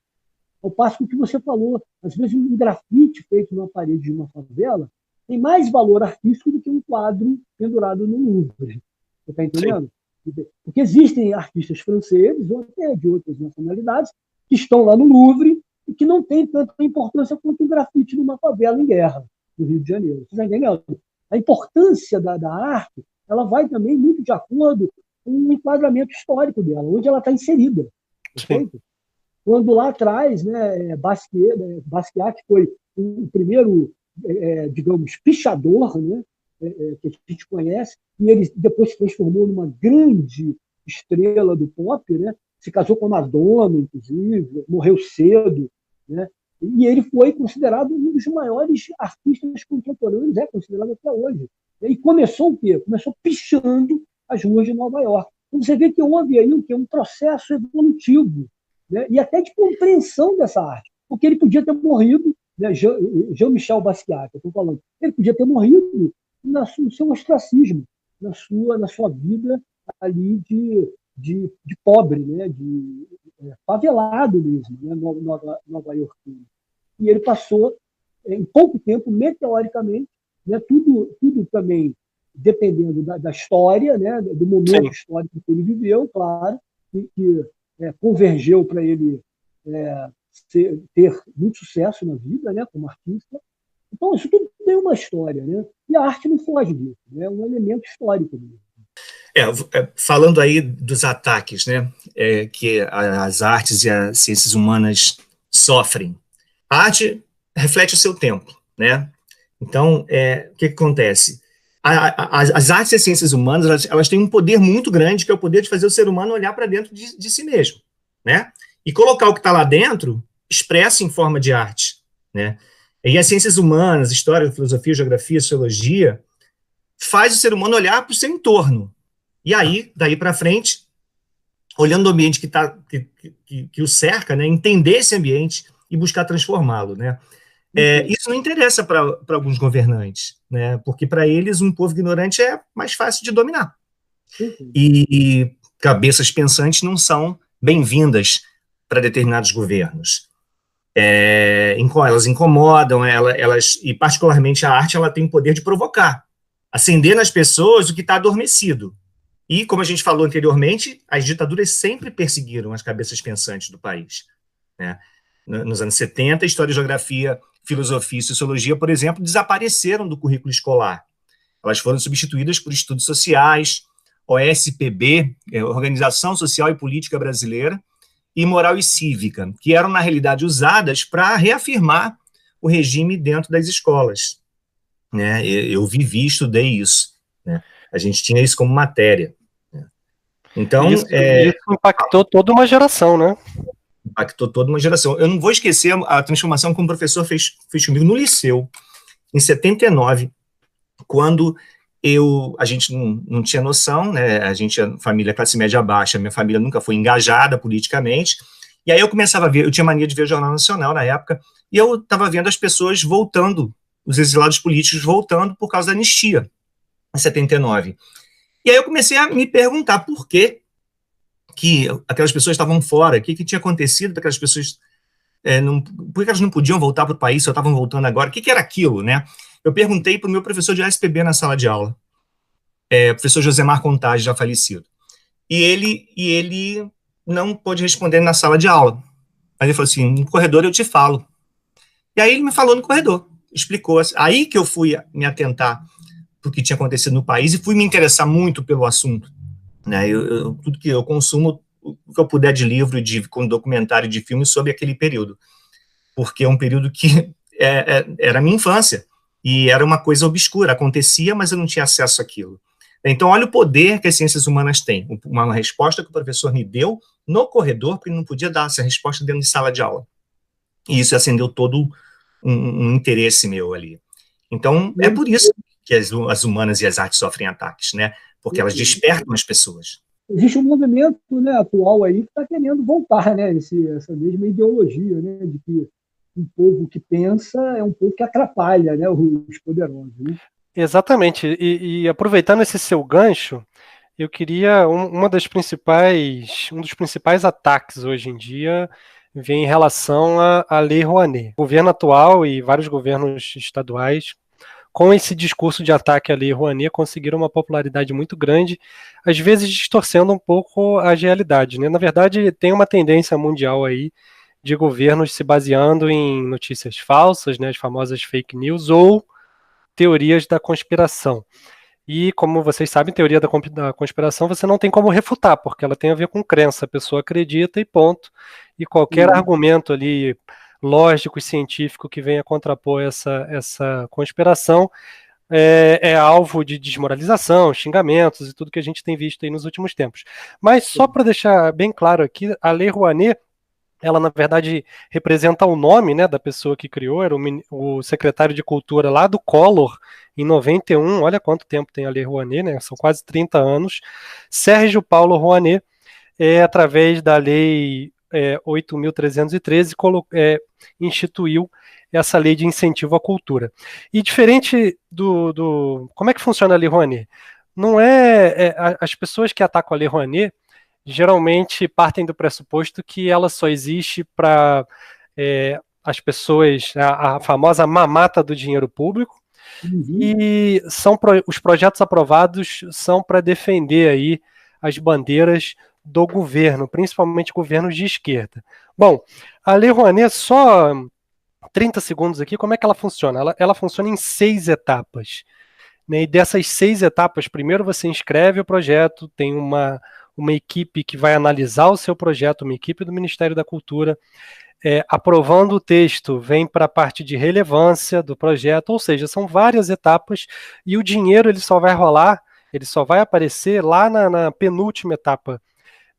[SPEAKER 2] Ao passo que o que você falou, às vezes um grafite feito na parede de uma favela tem mais valor artístico do que um quadro pendurado no Louvre. Você está entendendo? Sim. Porque existem artistas franceses ou até de outras nacionalidades que estão lá no Louvre e que não tem tanta importância quanto um grafite numa favela em guerra, no Rio de Janeiro. Você está entendendo? A importância da arte ela vai também muito de acordo com o enquadramento histórico dela, onde ela está inserida. Perfeito? Quando lá atrás, né, Basquiat foi o primeiro, digamos, pichador, né, que a gente conhece, e ele depois se transformou numa grande estrela do pop, né? Se casou com a Madonna, inclusive, morreu cedo, né? E ele foi considerado um dos maiores artistas contemporâneos, é considerado até hoje. E começou o quê? Começou pichando as ruas de Nova York. Então você vê que houve aí um processo evolutivo, né? E até de compreensão dessa arte, porque ele podia ter morrido, né? Jean-Michel Basquiat, eu estou falando, ele podia ter morrido no seu ostracismo, na sua vida ali de pobre, né? De favelado mesmo, né? Nova York. E ele passou, em pouco tempo, meteoricamente, né? Tudo também dependendo da história, né? Do momento histórico que ele viveu, claro, que convergeu para ele ter muito sucesso na vida, né? Como artista. Então, isso tudo tem uma história, né? E a arte não foge disso, né? É um elemento histórico mesmo.
[SPEAKER 3] Falando aí dos ataques, né, que as artes e as ciências humanas sofrem. A arte reflete o seu tempo, né? Então, o que acontece? As artes e as ciências humanas, elas têm um poder muito grande, que é o poder de fazer o ser humano olhar para dentro de si mesmo, né? E colocar o que está lá dentro, expresso em forma de arte, né? E as ciências humanas, história, filosofia, geografia, sociologia, faz o ser humano olhar para o seu entorno. E aí, daí para frente, olhando o ambiente que o cerca, né, entender esse ambiente e buscar transformá-lo, né? Isso não interessa para alguns governantes, né? Porque para eles um povo ignorante é mais fácil de dominar. E cabeças pensantes não são bem-vindas para determinados governos. Elas incomodam, e particularmente a arte ela tem o poder de provocar, acender nas pessoas o que está adormecido. E, como a gente falou anteriormente, as ditaduras sempre perseguiram as cabeças pensantes do país, né? Nos anos 70, História, Geografia, Filosofia e Sociologia, por exemplo, desapareceram do currículo escolar. Elas foram substituídas por estudos sociais, OSPB, Organização Social e Política Brasileira, e Moral e Cívica, que eram, na realidade, usadas para reafirmar o regime dentro das escolas, né? Eu vivi, estudei isso, né? A gente tinha isso como matéria, né? Então,
[SPEAKER 1] isso impactou toda uma geração, né?
[SPEAKER 3] Impactou toda uma geração. Eu não vou esquecer a transformação que um professor fez comigo no liceu, em 79, quando a gente não tinha noção, né? A gente é família classe média baixa, minha família nunca foi engajada politicamente, e aí eu começava a ver, eu tinha mania de ver o Jornal Nacional na época, e eu estava vendo as pessoas voltando, os exilados políticos voltando por causa da anistia, em 79. E aí eu comecei a me perguntar por que aquelas pessoas estavam fora, o que tinha acontecido para aquelas pessoas, por que elas não podiam voltar para o país, só estavam voltando agora, o que era aquilo, né? Eu perguntei para o meu professor de ASPB na sala de aula, professor Josemar Contagem, já falecido, e ele não pôde responder na sala de aula, mas ele falou assim, no corredor eu te falo. E aí ele me falou no corredor, explicou, aí que eu fui me atentar para o que tinha acontecido no país e fui me interessar muito pelo assunto, né? Tudo que eu consumo, o que eu puder de livro, com documentário, de filme sobre aquele período, porque é um período que era a minha infância, e era uma coisa obscura, acontecia, mas eu não tinha acesso àquilo. Então, olha o poder que as ciências humanas têm, uma resposta que o professor me deu no corredor, porque ele não podia dar essa resposta dentro de sala de aula, e isso acendeu todo um interesse meu ali. Então, é por isso que as humanas e as artes sofrem ataques, né? Porque elas despertam as pessoas.
[SPEAKER 2] Existe um movimento, né, atual aí que está querendo voltar, né, essa mesma ideologia, né, de que um povo que pensa é um povo que atrapalha, né, os poderosos, né?
[SPEAKER 1] Exatamente. E aproveitando esse seu gancho, eu queria um dos principais ataques hoje em dia vem em relação à Lei Rouanet. O governo atual e vários governos estaduais, com esse discurso de ataque à Lei Rouanet, conseguiram uma popularidade muito grande, às vezes distorcendo um pouco a realidade, né? Na verdade, tem uma tendência mundial aí de governos se baseando em notícias falsas, né, as famosas fake news, ou teorias da conspiração. E, como vocês sabem, teoria da conspiração você não tem como refutar, porque ela tem a ver com crença, a pessoa acredita e ponto. E qualquer argumento ali lógico e científico que venha contrapor essa conspiração é alvo de desmoralização, xingamentos e tudo que a gente tem visto aí nos últimos tempos. Mas só para deixar bem claro aqui, a Lei Rouanet, ela na verdade representa o nome, né, da pessoa que criou, era o secretário de Cultura lá do Collor, em 91, olha quanto tempo tem a Lei Rouanet, né, são quase 30 anos, Sérgio Paulo Rouanet, através da Lei 8.313, instituiu essa lei de incentivo à cultura. E diferente como é que funciona a Lei Rouanet? Não as pessoas que atacam a Lei Rouanet geralmente partem do pressuposto que ela só existe para as pessoas, a famosa mamata do dinheiro público, e os projetos aprovados são para defender aí as bandeiras do governo, principalmente governos de esquerda. Bom, a Lei Rouanet, só 30 segundos aqui, como é que ela funciona? Ela funciona em 6 etapas. Né? E dessas 6 etapas, primeiro você inscreve o projeto, tem uma equipe que vai analisar o seu projeto, uma equipe do Ministério da Cultura, aprovando o texto, vem para a parte de relevância do projeto, ou seja, são várias etapas, e o dinheiro ele só vai rolar, ele só vai aparecer lá na penúltima etapa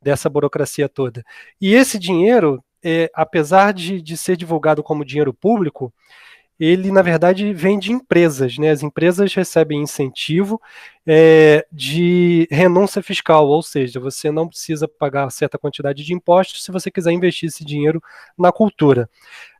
[SPEAKER 1] dessa burocracia toda. E esse dinheiro, apesar de ser divulgado como dinheiro público, ele, na verdade, vem de empresas, né? As empresas recebem incentivo de renúncia fiscal, ou seja, você não precisa pagar certa quantidade de impostos se você quiser investir esse dinheiro na cultura.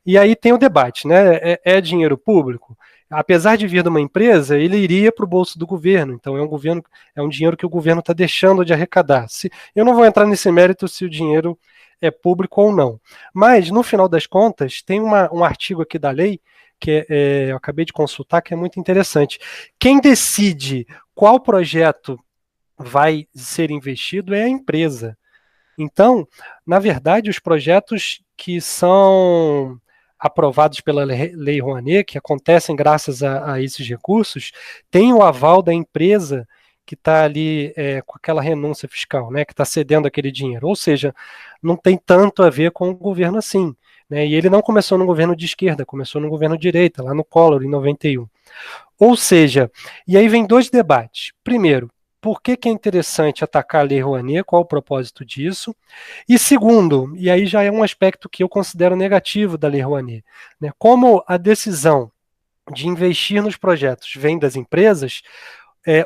[SPEAKER 1] E aí tem o debate, né? É dinheiro público? Apesar de vir de uma empresa, ele iria para o bolso do governo, então é um dinheiro que o governo está deixando de arrecadar. Eu não vou entrar nesse mérito se o dinheiro é público ou não, mas no final das contas tem um artigo aqui da lei que eu acabei de consultar, que é muito interessante. Quem decide qual projeto vai ser investido é a empresa. Então, na verdade, os projetos que são aprovados pela Lei Rouanet, que acontecem graças a esses recursos, têm o aval da empresa que está ali com aquela renúncia fiscal, né, que está cedendo aquele dinheiro. Ou seja, não tem tanto a ver com o governo assim. Né, e ele não começou no governo de esquerda, começou no governo de direita, lá no Collor, em 91. Ou seja, e aí vem dois debates. Primeiro, por que é interessante atacar a Lei Rouanet? Qual o propósito disso? E segundo, e aí já é um aspecto que eu considero negativo da Lei Rouanet, né? Como a decisão de investir nos projetos vem das empresas,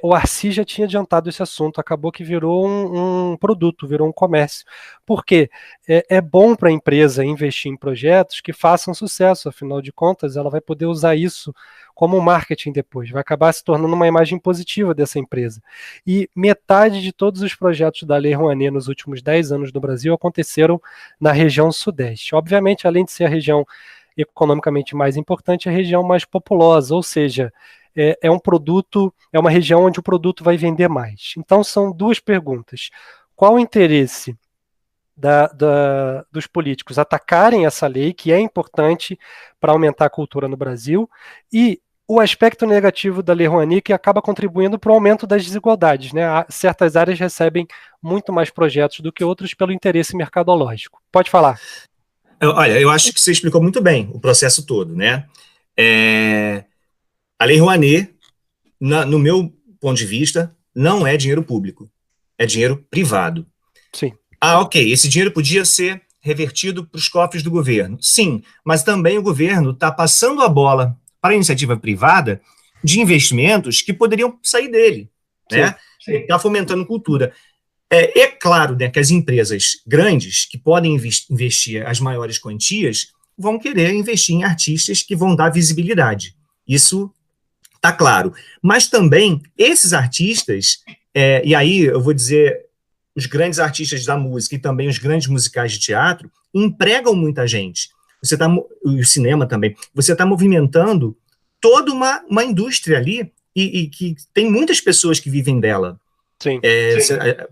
[SPEAKER 1] o Arci já tinha adiantado esse assunto, acabou que virou um produto, virou um comércio. Por quê? É bom para a empresa investir em projetos que façam sucesso, afinal de contas, ela vai poder usar isso como marketing depois, vai acabar se tornando uma imagem positiva dessa empresa. E metade de todos os projetos da Lei Rouanet nos últimos 10 anos no Brasil aconteceram na região sudeste. Obviamente, além de ser a região economicamente mais importante, é a região mais populosa, ou seja, é um produto, é uma região onde o produto vai vender mais. Então são duas perguntas. Qual o interesse dos políticos atacarem essa lei, que é importante para aumentar a cultura no Brasil, e o aspecto negativo da Lei Rouanet, que acaba contribuindo para o aumento das desigualdades. Né? Certas áreas recebem muito mais projetos do que outras pelo interesse mercadológico. Pode falar.
[SPEAKER 3] Olha, eu acho que você explicou muito bem o processo todo, né? A Lei Rouanet, no meu ponto de vista, não é dinheiro público, é dinheiro privado.
[SPEAKER 1] Sim.
[SPEAKER 3] Ok, esse dinheiro podia ser revertido para os cofres do governo. Sim, mas também o governo está passando a bola para a iniciativa privada de investimentos que poderiam sair dele, né? Está fomentando cultura. É claro, né, que as empresas grandes, que podem investir as maiores quantias, vão querer investir em artistas que vão dar visibilidade. Isso está claro. Mas também, esses artistas, e aí eu vou dizer, os grandes artistas da música e também os grandes musicais de teatro, empregam muita gente. O cinema também. Você está movimentando toda uma indústria ali e que tem muitas pessoas que vivem dela.
[SPEAKER 1] Sim.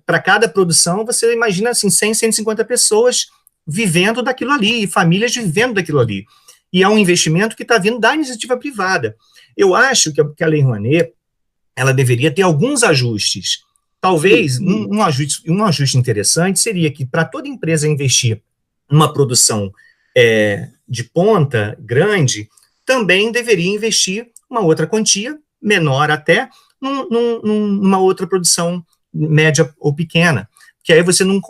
[SPEAKER 3] Para cada produção, você imagina assim, 100, 150 pessoas vivendo daquilo ali, e famílias vivendo daquilo ali. E é um investimento que está vindo da iniciativa privada. Eu acho que a Lei Rouanet, ela deveria ter alguns ajustes. Talvez um ajuste interessante seria que, para toda empresa investir numa produção de ponta grande, também deveria investir uma outra quantia, menor até, numa outra produção média ou pequena, que aí você não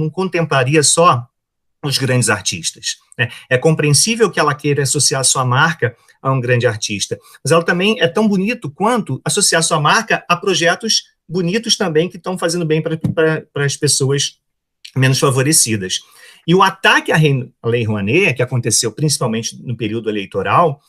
[SPEAKER 3] contemplaria só os grandes artistas. Né? É compreensível que ela queira associar sua marca a um grande artista, mas ela também é tão bonito quanto associar sua marca a projetos bonitos também que estão fazendo bem para as pessoas menos favorecidas. E o ataque à Lei Rouanet, que aconteceu principalmente no período eleitoral,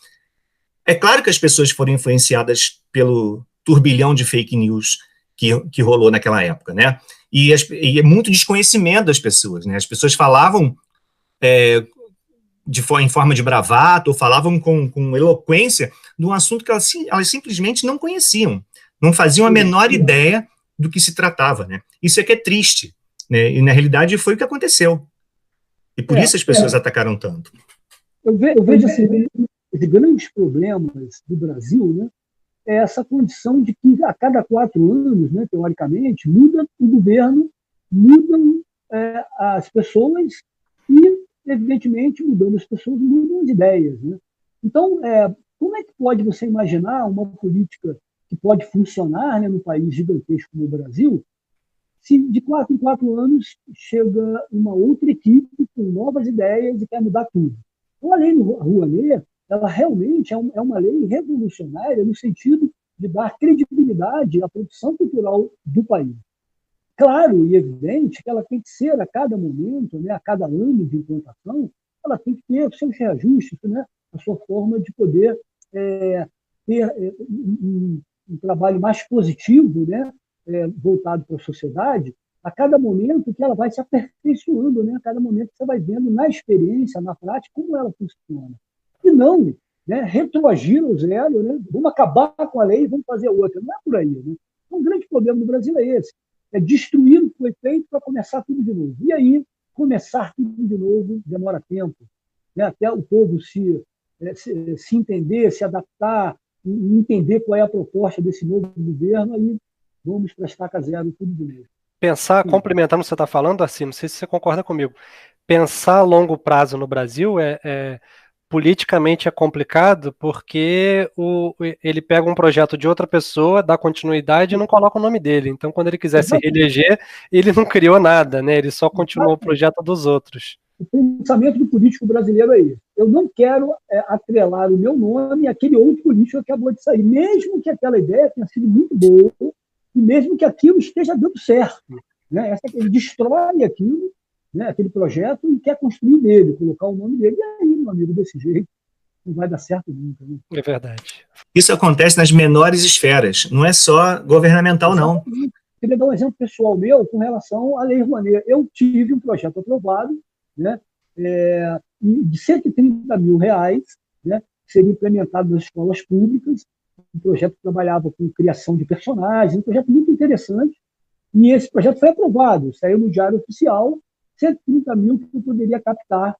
[SPEAKER 3] é claro que as pessoas foram influenciadas pelo turbilhão de fake news que rolou naquela época, né? E é muito desconhecimento das pessoas, né? As pessoas falavam em forma de bravata, ou falavam com eloquência de um assunto que elas simplesmente não conheciam, não faziam a menor ideia do que se tratava, né? Isso é que é triste, né? E na realidade foi o que aconteceu. E por isso as pessoas atacaram tanto.
[SPEAKER 2] Eu vejo assim, os grandes problemas do Brasil, né, é essa condição de que a cada 4 anos, né, teoricamente, muda o governo, mudam as pessoas e, evidentemente, mudando as pessoas, mudam as ideias. Né? Então, como é que pode você imaginar uma política que pode funcionar, né, num país gigantesco como o Brasil, se de 4 em 4 anos chega uma outra equipe com novas ideias e quer mudar tudo? Então, a Lei Rouanet, ela realmente é uma lei revolucionária no sentido de dar credibilidade à produção cultural do país. Claro e evidente que ela tem que ser, a cada momento, né, a cada ano de implantação, ela tem que ter seus reajustes, né, a sua forma de poder ter um trabalho mais positivo, né, voltado para a sociedade, a cada momento que ela vai se aperfeiçoando, né, a cada momento que você vai vendo na experiência, na prática, como ela funciona. E não retroagir ao zero, né? Vamos acabar com a lei e vamos fazer outra. Não é por aí. Né? Então, o grande problema do Brasil é esse, é destruir o que foi feito para começar tudo de novo. E aí, começar tudo de novo demora tempo, né? Até o povo se entender, se adaptar, e entender qual é a proposta desse novo governo, aí vamos para a estaca zero tudo de novo.
[SPEAKER 1] Pensar, complementando o que você está falando, assim, não sei se você concorda comigo, pensar a longo prazo no Brasil politicamente é complicado porque ele pega um projeto de outra pessoa, dá continuidade e não coloca o nome dele. Então, quando ele quiser se reeleger, ele não criou nada, né? Ele só continuou o projeto dos outros.
[SPEAKER 2] O pensamento do político brasileiro é esse. Eu não quero atrelar o meu nome àquele outro político que acabou de sair, mesmo que aquela ideia tenha sido muito boa e mesmo que aquilo esteja dando certo. Né? Ele destrói aquilo, né, aquele projeto, e quer construir nele, colocar o nome dele. E aí, meu amigo, desse jeito, não vai dar certo nunca. Né?
[SPEAKER 1] É verdade.
[SPEAKER 3] Isso acontece nas menores esferas, não é só governamental, não.
[SPEAKER 2] Eu queria dar um exemplo pessoal meu com relação à Lei Rouanet. Eu tive um projeto aprovado, né, de R$130 mil, né, que seria implementado nas escolas públicas. Um projeto que trabalhava com criação de personagens, um projeto muito interessante. E esse projeto foi aprovado, saiu no Diário Oficial, 130 mil que eu poderia captar.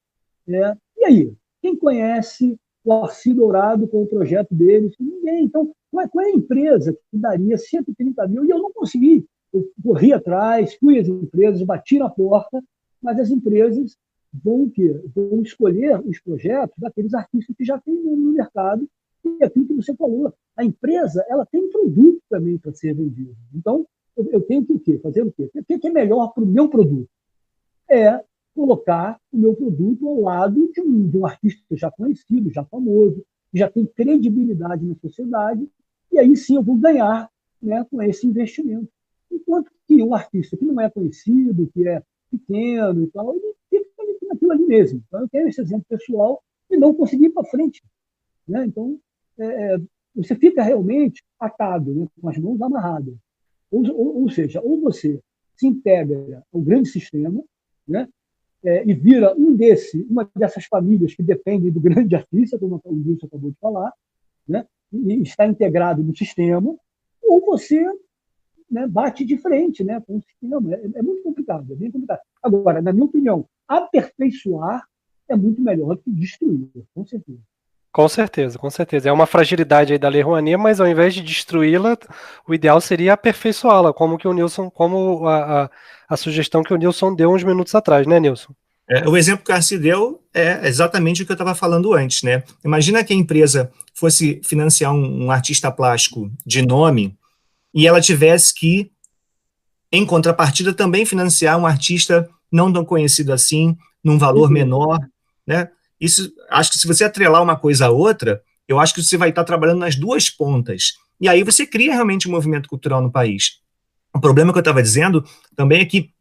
[SPEAKER 2] Né? E aí, quem conhece o Arci Dourado com o projeto deles? Ninguém. Então, qual é a empresa que daria 130 mil? E eu não consegui. Eu corri atrás, fui às empresas, bati na porta, mas as empresas vão o quê? Vão escolher os projetos daqueles artistas que já têm nome no mercado, e é aquilo que você falou. A empresa, ela tem produto também para ser vendido. Então, eu tenho que o quê? Fazer o quê? O que é melhor para o meu produto? É colocar o meu produto ao lado de um artista já conhecido, já famoso, que já tem credibilidade na sociedade, e aí sim eu vou ganhar, né, com esse investimento. Enquanto que um artista que não é conhecido, que é pequeno e tal, ele fica naquilo ali mesmo. Então, eu tenho esse exemplo pessoal e não consegui ir para frente. Né? Então, você fica realmente atado, né, com as mãos amarradas. Ou seja, ou você se integra ao grande sistema, né, e vira uma dessas famílias que dependem do grande artista, como o Wilson acabou de falar, né, e está integrado no sistema, ou você, né, bate de frente, né, com o sistema. É muito complicado, é bem complicado. Agora, na minha opinião, aperfeiçoar é muito melhor do que destruir, com certeza.
[SPEAKER 1] Com certeza, com certeza. É uma fragilidade aí da Lei Rouanet, mas ao invés de destruí-la, o ideal seria aperfeiçoá-la, como a sugestão que o Nilson deu uns minutos atrás, né, Nilson?
[SPEAKER 3] O exemplo que o Arci deu é exatamente o que eu estava falando antes, né? Imagina que a empresa fosse financiar um artista plástico de nome e ela tivesse que, em contrapartida, também financiar um artista não tão conhecido assim, num valor menor, né? Isso, acho que se você atrelar uma coisa à outra, eu acho que você vai estar trabalhando nas duas pontas. E aí você cria realmente um movimento cultural no país. O problema que eu estava dizendo também é que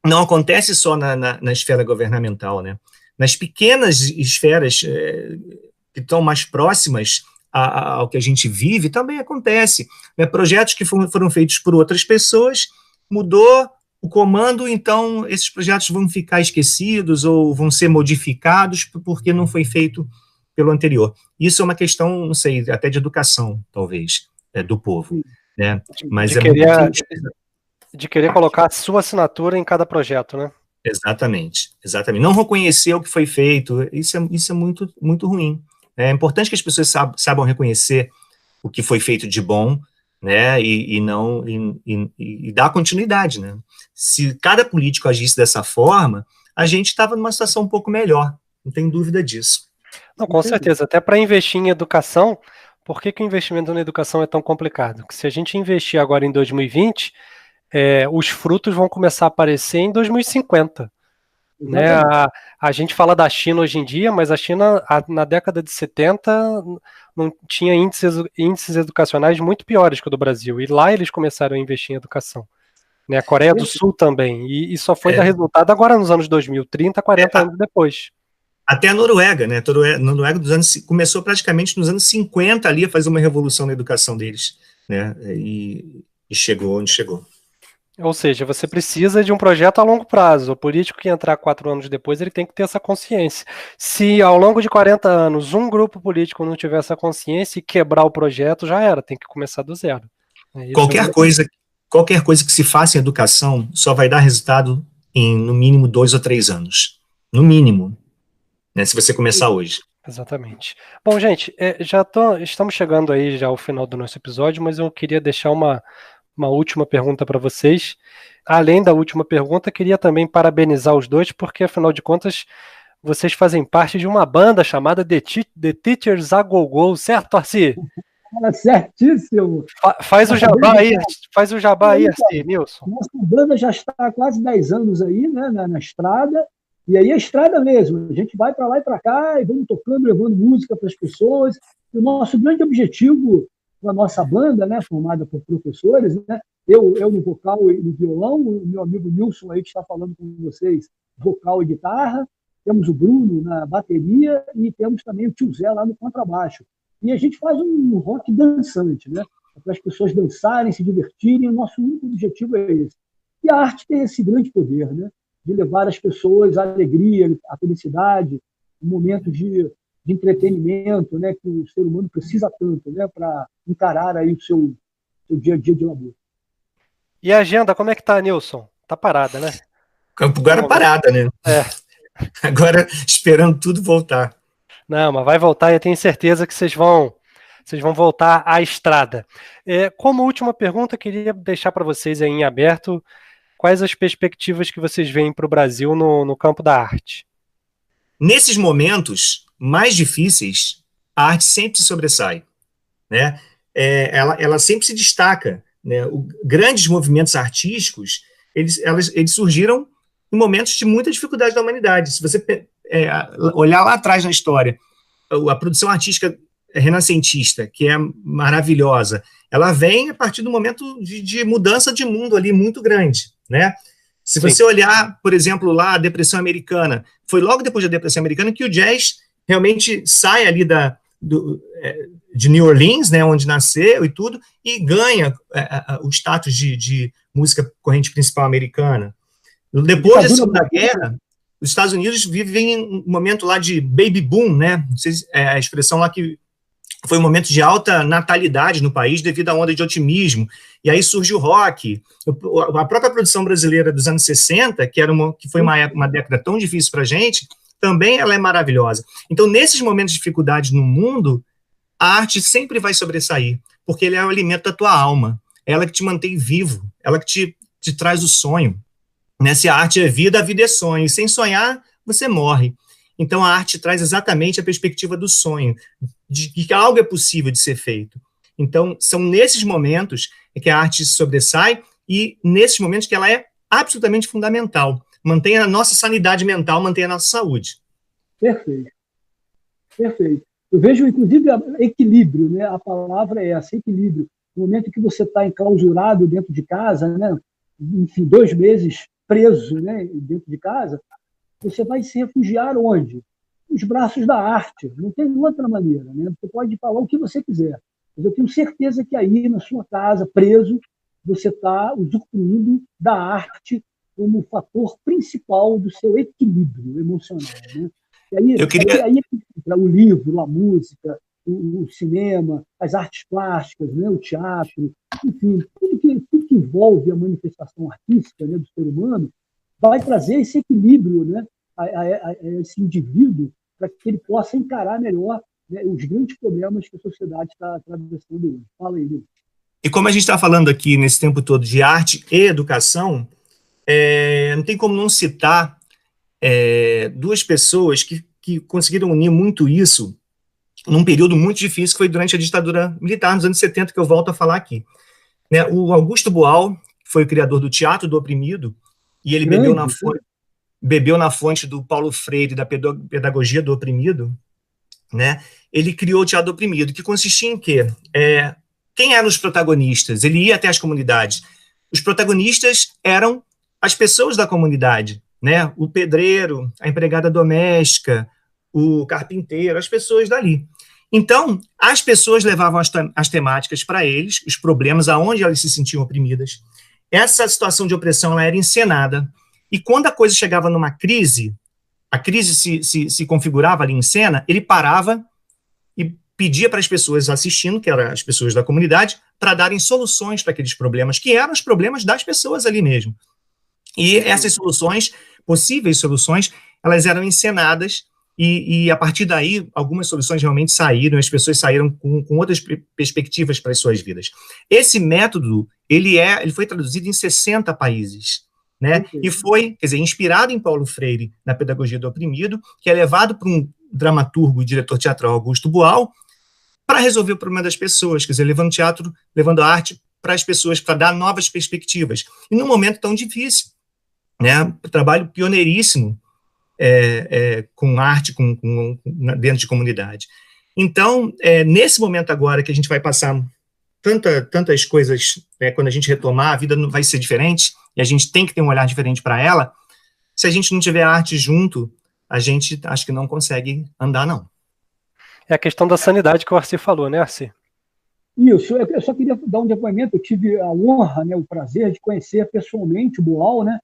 [SPEAKER 3] não acontece só na esfera governamental, né? Nas pequenas esferas que estão mais próximas ao que a gente vive, também acontece. Né? Projetos que foram feitos por outras pessoas, mudou o comando, então esses projetos vão ficar esquecidos ou vão ser modificados porque não foi feito pelo anterior. Isso é uma questão, não sei, até de educação, talvez, do povo. Né? Mas
[SPEAKER 1] de querer colocar a sua assinatura em cada projeto, né?
[SPEAKER 3] Exatamente, exatamente. Não reconhecer o que foi feito, isso é muito, muito ruim. É importante que as pessoas saibam reconhecer o que foi feito de bom, né, e dar continuidade, né? Se cada político agisse dessa forma, a gente estava numa situação um pouco melhor, não tem dúvida disso.
[SPEAKER 1] Não, com certeza, até para investir em educação, por que o investimento na educação é tão complicado? Porque se a gente investir agora em 2020, os frutos vão começar a aparecer em 2050. Né? A gente fala da China hoje em dia, mas a China, na década de 70, não tinha índices educacionais muito piores que o do Brasil. E lá eles começaram a investir em educação. Né? A Coreia do Sul também. E só foi dar resultado agora nos anos 2000, 30, 40 anos depois.
[SPEAKER 3] Até a Noruega, né? A Noruega começou praticamente nos anos 50 ali a fazer uma revolução na educação deles. Né? E chegou onde chegou.
[SPEAKER 1] Ou seja, você precisa de um projeto a longo prazo. O político que entrar 4 anos depois, ele tem que ter essa consciência. Se ao longo de 40 anos um grupo político não tiver essa consciência e quebrar o projeto, já era, tem que começar do zero. É isso.
[SPEAKER 3] Qualquer coisa que se faça em educação só vai dar resultado em, no mínimo, 2 ou 3 anos. No mínimo, né, se você começar hoje.
[SPEAKER 1] Exatamente. Bom, gente, estamos chegando aí já ao final do nosso episódio, mas eu queria deixar uma última pergunta para vocês. Além da última pergunta, queria também parabenizar os dois, porque afinal de contas, vocês fazem parte de uma banda chamada The Teachers A Go-Go, certo, Arci?
[SPEAKER 2] Certíssimo.
[SPEAKER 1] Faz o jabá aí, Arci, Nilson.
[SPEAKER 2] Nossa banda já está há quase 10 anos aí, né, na estrada, e aí a estrada mesmo, a gente vai para lá e para cá, e vamos tocando, levando música para as pessoas, e o nosso grande objetivo com a nossa banda, né, formada por professores, né, eu no vocal e no violão, o meu amigo Nilson aí que está falando com vocês, vocal e guitarra, temos o Bruno na bateria e temos também o tio Zé lá no contrabaixo. E a gente faz um rock dançante, né? Para as pessoas dançarem, se divertirem, o nosso único objetivo é esse. E a arte tem esse grande poder, né? De levar as pessoas à alegria, à felicidade, um momento de entretenimento, né? Que o ser humano precisa tanto, né? Para encarar aí o seu dia a dia de labor.
[SPEAKER 1] E a agenda, como é que tá, Nilson? Tá parada, né?
[SPEAKER 3] Agora parada, né? Agora esperando tudo voltar.
[SPEAKER 1] Não, mas vai voltar e eu tenho certeza que vocês vão voltar à estrada. Como última pergunta, eu queria deixar para vocês aí em aberto quais as perspectivas que vocês veem para o Brasil no campo da arte.
[SPEAKER 3] Nesses momentos mais difíceis, a arte sempre se sobressai, né? Ela sempre se destaca, né? Grandes movimentos artísticos, eles surgiram em momentos de muita dificuldade da humanidade. Se você olhar lá atrás na história, a produção artística renascentista, que é maravilhosa, ela vem a partir do momento de mudança de mundo ali muito grande, né? Se você olhar, por exemplo, lá a Depressão Americana, foi logo depois da Depressão Americana que o jazz realmente sai ali de New Orleans, né, onde nasceu e tudo, e ganha o status de música corrente principal americana. Depois da Segunda Guerra, os Estados Unidos vivem um momento lá de baby boom, né? Não sei se é a expressão lá que foi um momento de alta natalidade no país devido à onda de otimismo. E aí surge o rock. A própria produção brasileira dos anos 60, que foi uma década tão difícil para a gente, também ela é maravilhosa. Então, nesses momentos de dificuldade no mundo, a arte sempre vai sobressair, porque ela é o alimento da tua alma. É ela que te mantém vivo, ela que te traz o sonho. Se a arte é vida, a vida é sonho. E sem sonhar, você morre. Então, a arte traz exatamente a perspectiva do sonho, de que algo é possível de ser feito. Então, são nesses momentos que a arte se sobressai e nesses momentos que ela é absolutamente fundamental. Mantém a nossa sanidade mental, mantém a nossa saúde.
[SPEAKER 2] Perfeito. Perfeito. Eu vejo, inclusive, equilíbrio, né? A palavra é essa, equilíbrio. No momento que você está enclausurado dentro de casa, né? Enfim, 2 meses preso, né? Dentro de casa, você vai se refugiar onde? Nos braços da arte. Não tem outra maneira, né? Você pode falar o que você quiser, mas eu tenho certeza que aí, na sua casa, preso, você está usufruindo da arte como fator principal do seu equilíbrio emocional, né? E aí, aí entra o livro, a música, o cinema, as artes plásticas, né? O teatro, enfim, tudo que envolve a manifestação artística, né, do ser humano, vai trazer esse equilíbrio, né, a esse indivíduo para que ele possa encarar melhor, né, os grandes problemas que a sociedade está atravessando hoje. Fala aí, Nilson.
[SPEAKER 3] E como a gente está falando aqui nesse tempo todo de arte e educação, não tem como não citar 2 pessoas que conseguiram unir muito isso num período muito difícil, que foi durante a ditadura militar, nos anos 70, que eu volto a falar aqui. Né, o Augusto Boal, que foi o criador do Teatro do Oprimido, e ele bebeu na fonte do Paulo Freire, da pedagogia do oprimido, né? Ele criou o Teatro do Oprimido, que consistia em quê? Quem eram os protagonistas? Ele ia até as comunidades. Os protagonistas eram as pessoas da comunidade, né? O pedreiro, a empregada doméstica, o carpinteiro, as pessoas dali. Então, as pessoas levavam as temáticas para eles, os problemas, aonde elas se sentiam oprimidas. Essa situação de opressão ela era encenada. E quando a coisa chegava numa crise, a crise se configurava ali em cena, ele parava e pedia para as pessoas assistindo, que eram as pessoas da comunidade, para darem soluções para aqueles problemas, que eram os problemas das pessoas ali mesmo. E essas soluções, possíveis soluções, elas eram encenadas, e a partir daí, algumas soluções realmente saíram, as pessoas saíram com outras perspectivas para as suas vidas. Esse método, ele foi traduzido em 60 países, né? E foi, quer dizer, inspirado em Paulo Freire, na Pedagogia do Oprimido, que é levado por um dramaturgo e diretor teatral, Augusto Boal, para resolver o problema das pessoas, quer dizer, levando teatro, levando a arte para as pessoas, para dar novas perspectivas. E num momento tão difícil, né? Trabalho pioneiríssimo, com arte, dentro de comunidade. Então, nesse momento agora que a gente vai passar tantas coisas, quando a gente retomar, a vida não vai ser diferente, e a gente tem que ter um olhar diferente para ela. Se a gente não tiver arte junto, a gente acho que não consegue andar, não.
[SPEAKER 1] É a questão da sanidade que o Arci falou, né, Arci?
[SPEAKER 2] Isso, eu só queria dar um depoimento. Eu tive a honra, né, o prazer de conhecer pessoalmente o Boal, né?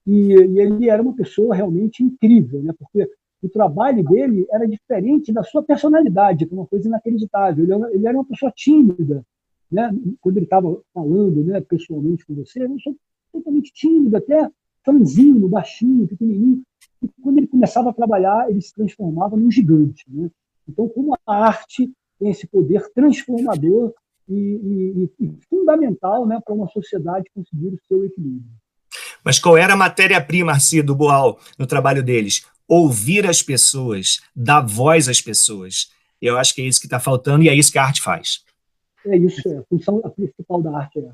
[SPEAKER 2] E ele era uma pessoa realmente incrível, né? Porque o trabalho dele era diferente da sua personalidade, que é uma coisa inacreditável. Ele era uma pessoa tímida, né? Quando ele estava falando, né, pessoalmente com você, ele era totalmente tímido, até franzino, baixinho, pequenininho. E quando ele começava a trabalhar, ele se transformava num gigante, né? Então, como a arte tem esse poder transformador e fundamental, né, para uma sociedade conseguir o seu equilíbrio.
[SPEAKER 3] Mas qual era a matéria-prima, Arci, do Boal, no trabalho deles? Ouvir as pessoas, dar voz às pessoas. Eu acho que é isso que está faltando e é isso que a arte faz.
[SPEAKER 2] É isso, a função principal da arte.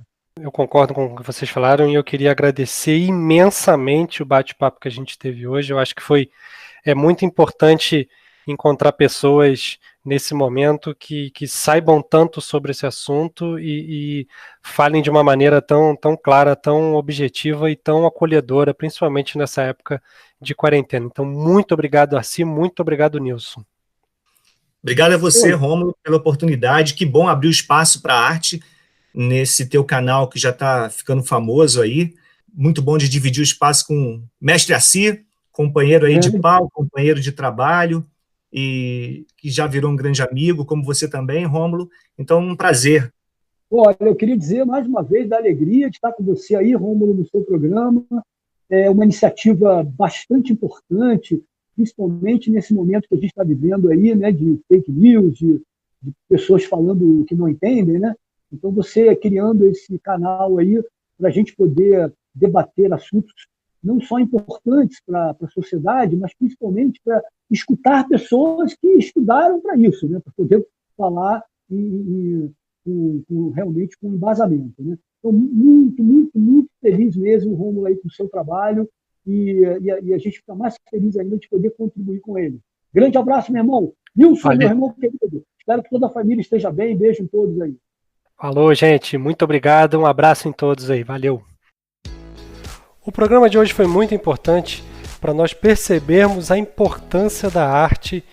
[SPEAKER 1] Eu concordo com o que vocês falaram e eu queria agradecer imensamente o bate-papo que a gente teve hoje. Eu acho que é muito importante encontrar pessoas nesse momento que saibam tanto sobre esse assunto e falem de uma maneira tão clara, tão objetiva e tão acolhedora, principalmente nessa época de quarentena. Então, muito obrigado, Arci, muito obrigado, Nilson.
[SPEAKER 3] Obrigado a você, Rômulo, pela oportunidade. Que bom abrir o espaço para a arte nesse teu canal que já está ficando famoso aí. Muito bom de dividir o espaço com o mestre Arci, companheiro aí de pau, companheiro de trabalho, e que já virou um grande amigo, como você também, Rômulo. Então, um prazer.
[SPEAKER 2] Olha, eu queria dizer mais uma vez da alegria de estar com você aí, Rômulo, no seu programa. É uma iniciativa bastante importante, principalmente nesse momento que a gente está vivendo aí, né, de fake news, de pessoas falando que não entendem, né? Então, você criando esse canal aí para a gente poder debater assuntos não só importantes para a sociedade, mas principalmente para escutar pessoas que estudaram para isso, né? Para poder falar realmente com embasamento, né? Então, muito, muito, muito feliz mesmo, Rômulo, aí com o seu trabalho e a gente fica mais feliz ainda de poder contribuir com ele. Grande abraço, meu irmão. Nilson, meu irmão querido. Espero que toda a família esteja bem. Beijo em todos aí.
[SPEAKER 1] Falou, gente. Muito obrigado. Um abraço em todos aí. Valeu. O programa de hoje foi muito importante para nós percebermos a importância da arte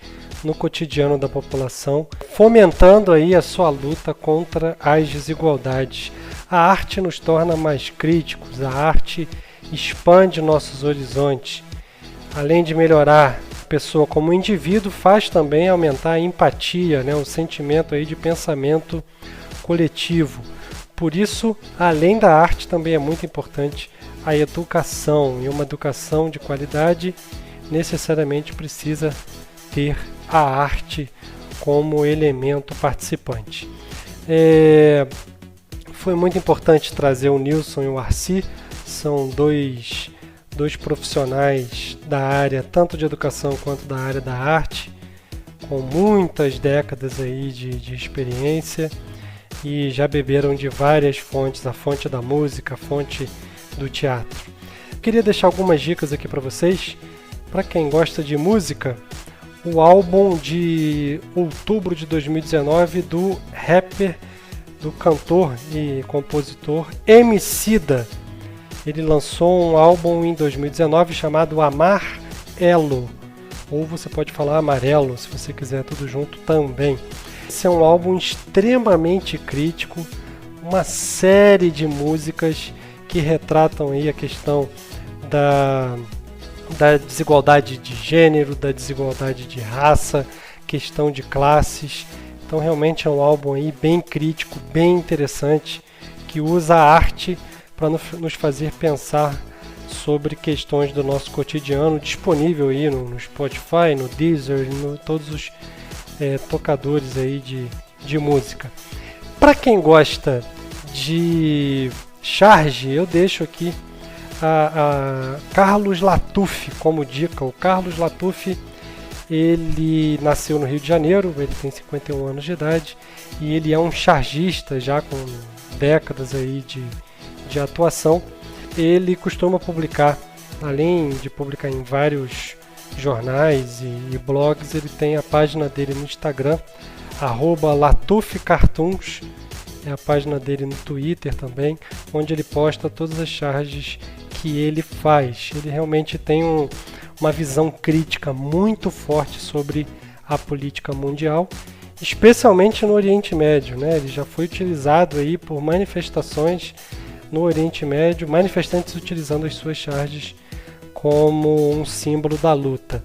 [SPEAKER 1] no cotidiano da população, fomentando aí a sua luta contra as desigualdades. A arte nos torna mais críticos, a arte expande nossos horizontes. Além de melhorar a pessoa como indivíduo, faz também aumentar a empatia, né, o sentimento aí de pensamento coletivo. Por isso, além da arte, também é muito importante a educação, e uma educação de qualidade necessariamente precisa ter a arte como elemento participante. Foi muito importante trazer o Nilson e o Arci, são dois profissionais da área, tanto de educação quanto da área da arte, com muitas décadas aí de experiência e já beberam de várias fontes, a fonte da música, a fonte do teatro. Queria deixar algumas dicas aqui para vocês. Para quem gosta de música, o álbum de outubro de 2019 do rapper, do cantor e compositor Emicida. Ele lançou um álbum em 2019 chamado Amarelo, ou você pode falar Amarelo, se você quiser, tudo junto também. Esse é um álbum extremamente crítico, uma série de músicas que retratam aí a questão da desigualdade de gênero, da desigualdade de raça, questão de classes, Então realmente é um álbum aí bem crítico, bem interessante, que usa a arte para nos fazer pensar sobre questões do nosso cotidiano, disponível aí no Spotify, no Deezer, em todos os tocadores aí de música. Para quem gosta de charge, eu deixo aqui a Carlos Latuf como dica. O Carlos Latuf, ele nasceu no Rio de Janeiro, ele tem 51 anos de idade e ele é um chargista já com décadas aí de atuação. Ele costuma publicar, além de publicar em vários jornais e blogs, ele tem a página dele no Instagram, @LatufCartoons, é a página dele no Twitter também, onde ele posta todas as charges que ele faz. Ele realmente tem uma visão crítica muito forte sobre a política mundial, especialmente no Oriente Médio, né? Ele já foi utilizado aí por manifestações no Oriente Médio, manifestantes utilizando as suas charges como um símbolo da luta,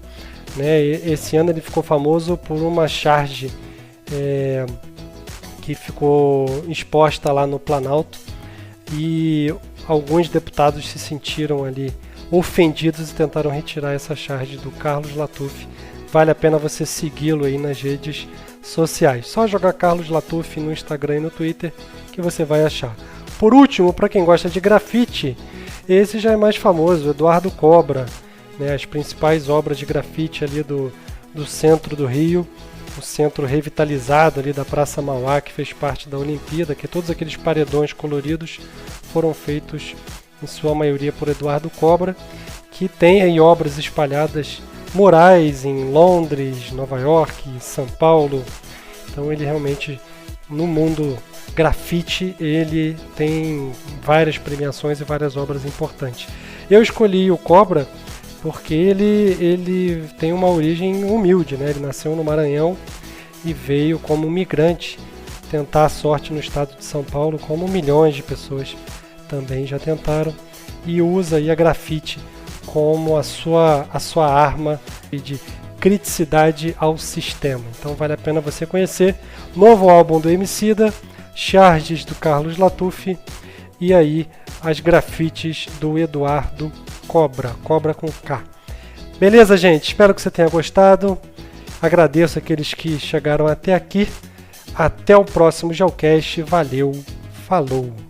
[SPEAKER 1] né? Esse ano ele ficou famoso por uma charge que ficou exposta lá no Planalto e alguns deputados se sentiram ali ofendidos e tentaram retirar essa charge do Carlos Latuf. Vale a pena você segui-lo aí nas redes sociais. Só jogar Carlos Latuf no Instagram e no Twitter que você vai achar. Por último, para quem gosta de grafite, esse já é mais famoso, Eduardo Cobra, né? As principais obras de grafite ali do centro do Rio, o centro revitalizado ali da Praça Mauá, que fez parte da Olimpíada, que todos aqueles paredões coloridos foram feitos em sua maioria por Eduardo Cobra, que tem aí obras espalhadas, murais em Londres, Nova York, São Paulo. Então ele realmente, no mundo grafite, ele tem várias premiações e várias obras importantes. Eu escolhi o Cobra porque ele tem uma origem humilde, né? Ele nasceu no Maranhão e veio como migrante tentar a sorte no estado de São Paulo, como milhões de pessoas também já tentaram, e usa aí a grafite como a sua arma de criticidade ao sistema. Então vale a pena você conhecer. Novo álbum do Emicida, charges do Carlos Latuf e aí as grafites do Eduardo Cobra com K. Beleza, gente? Espero que você tenha gostado. Agradeço aqueles que chegaram até aqui. Até o próximo Geocast. Valeu, falou!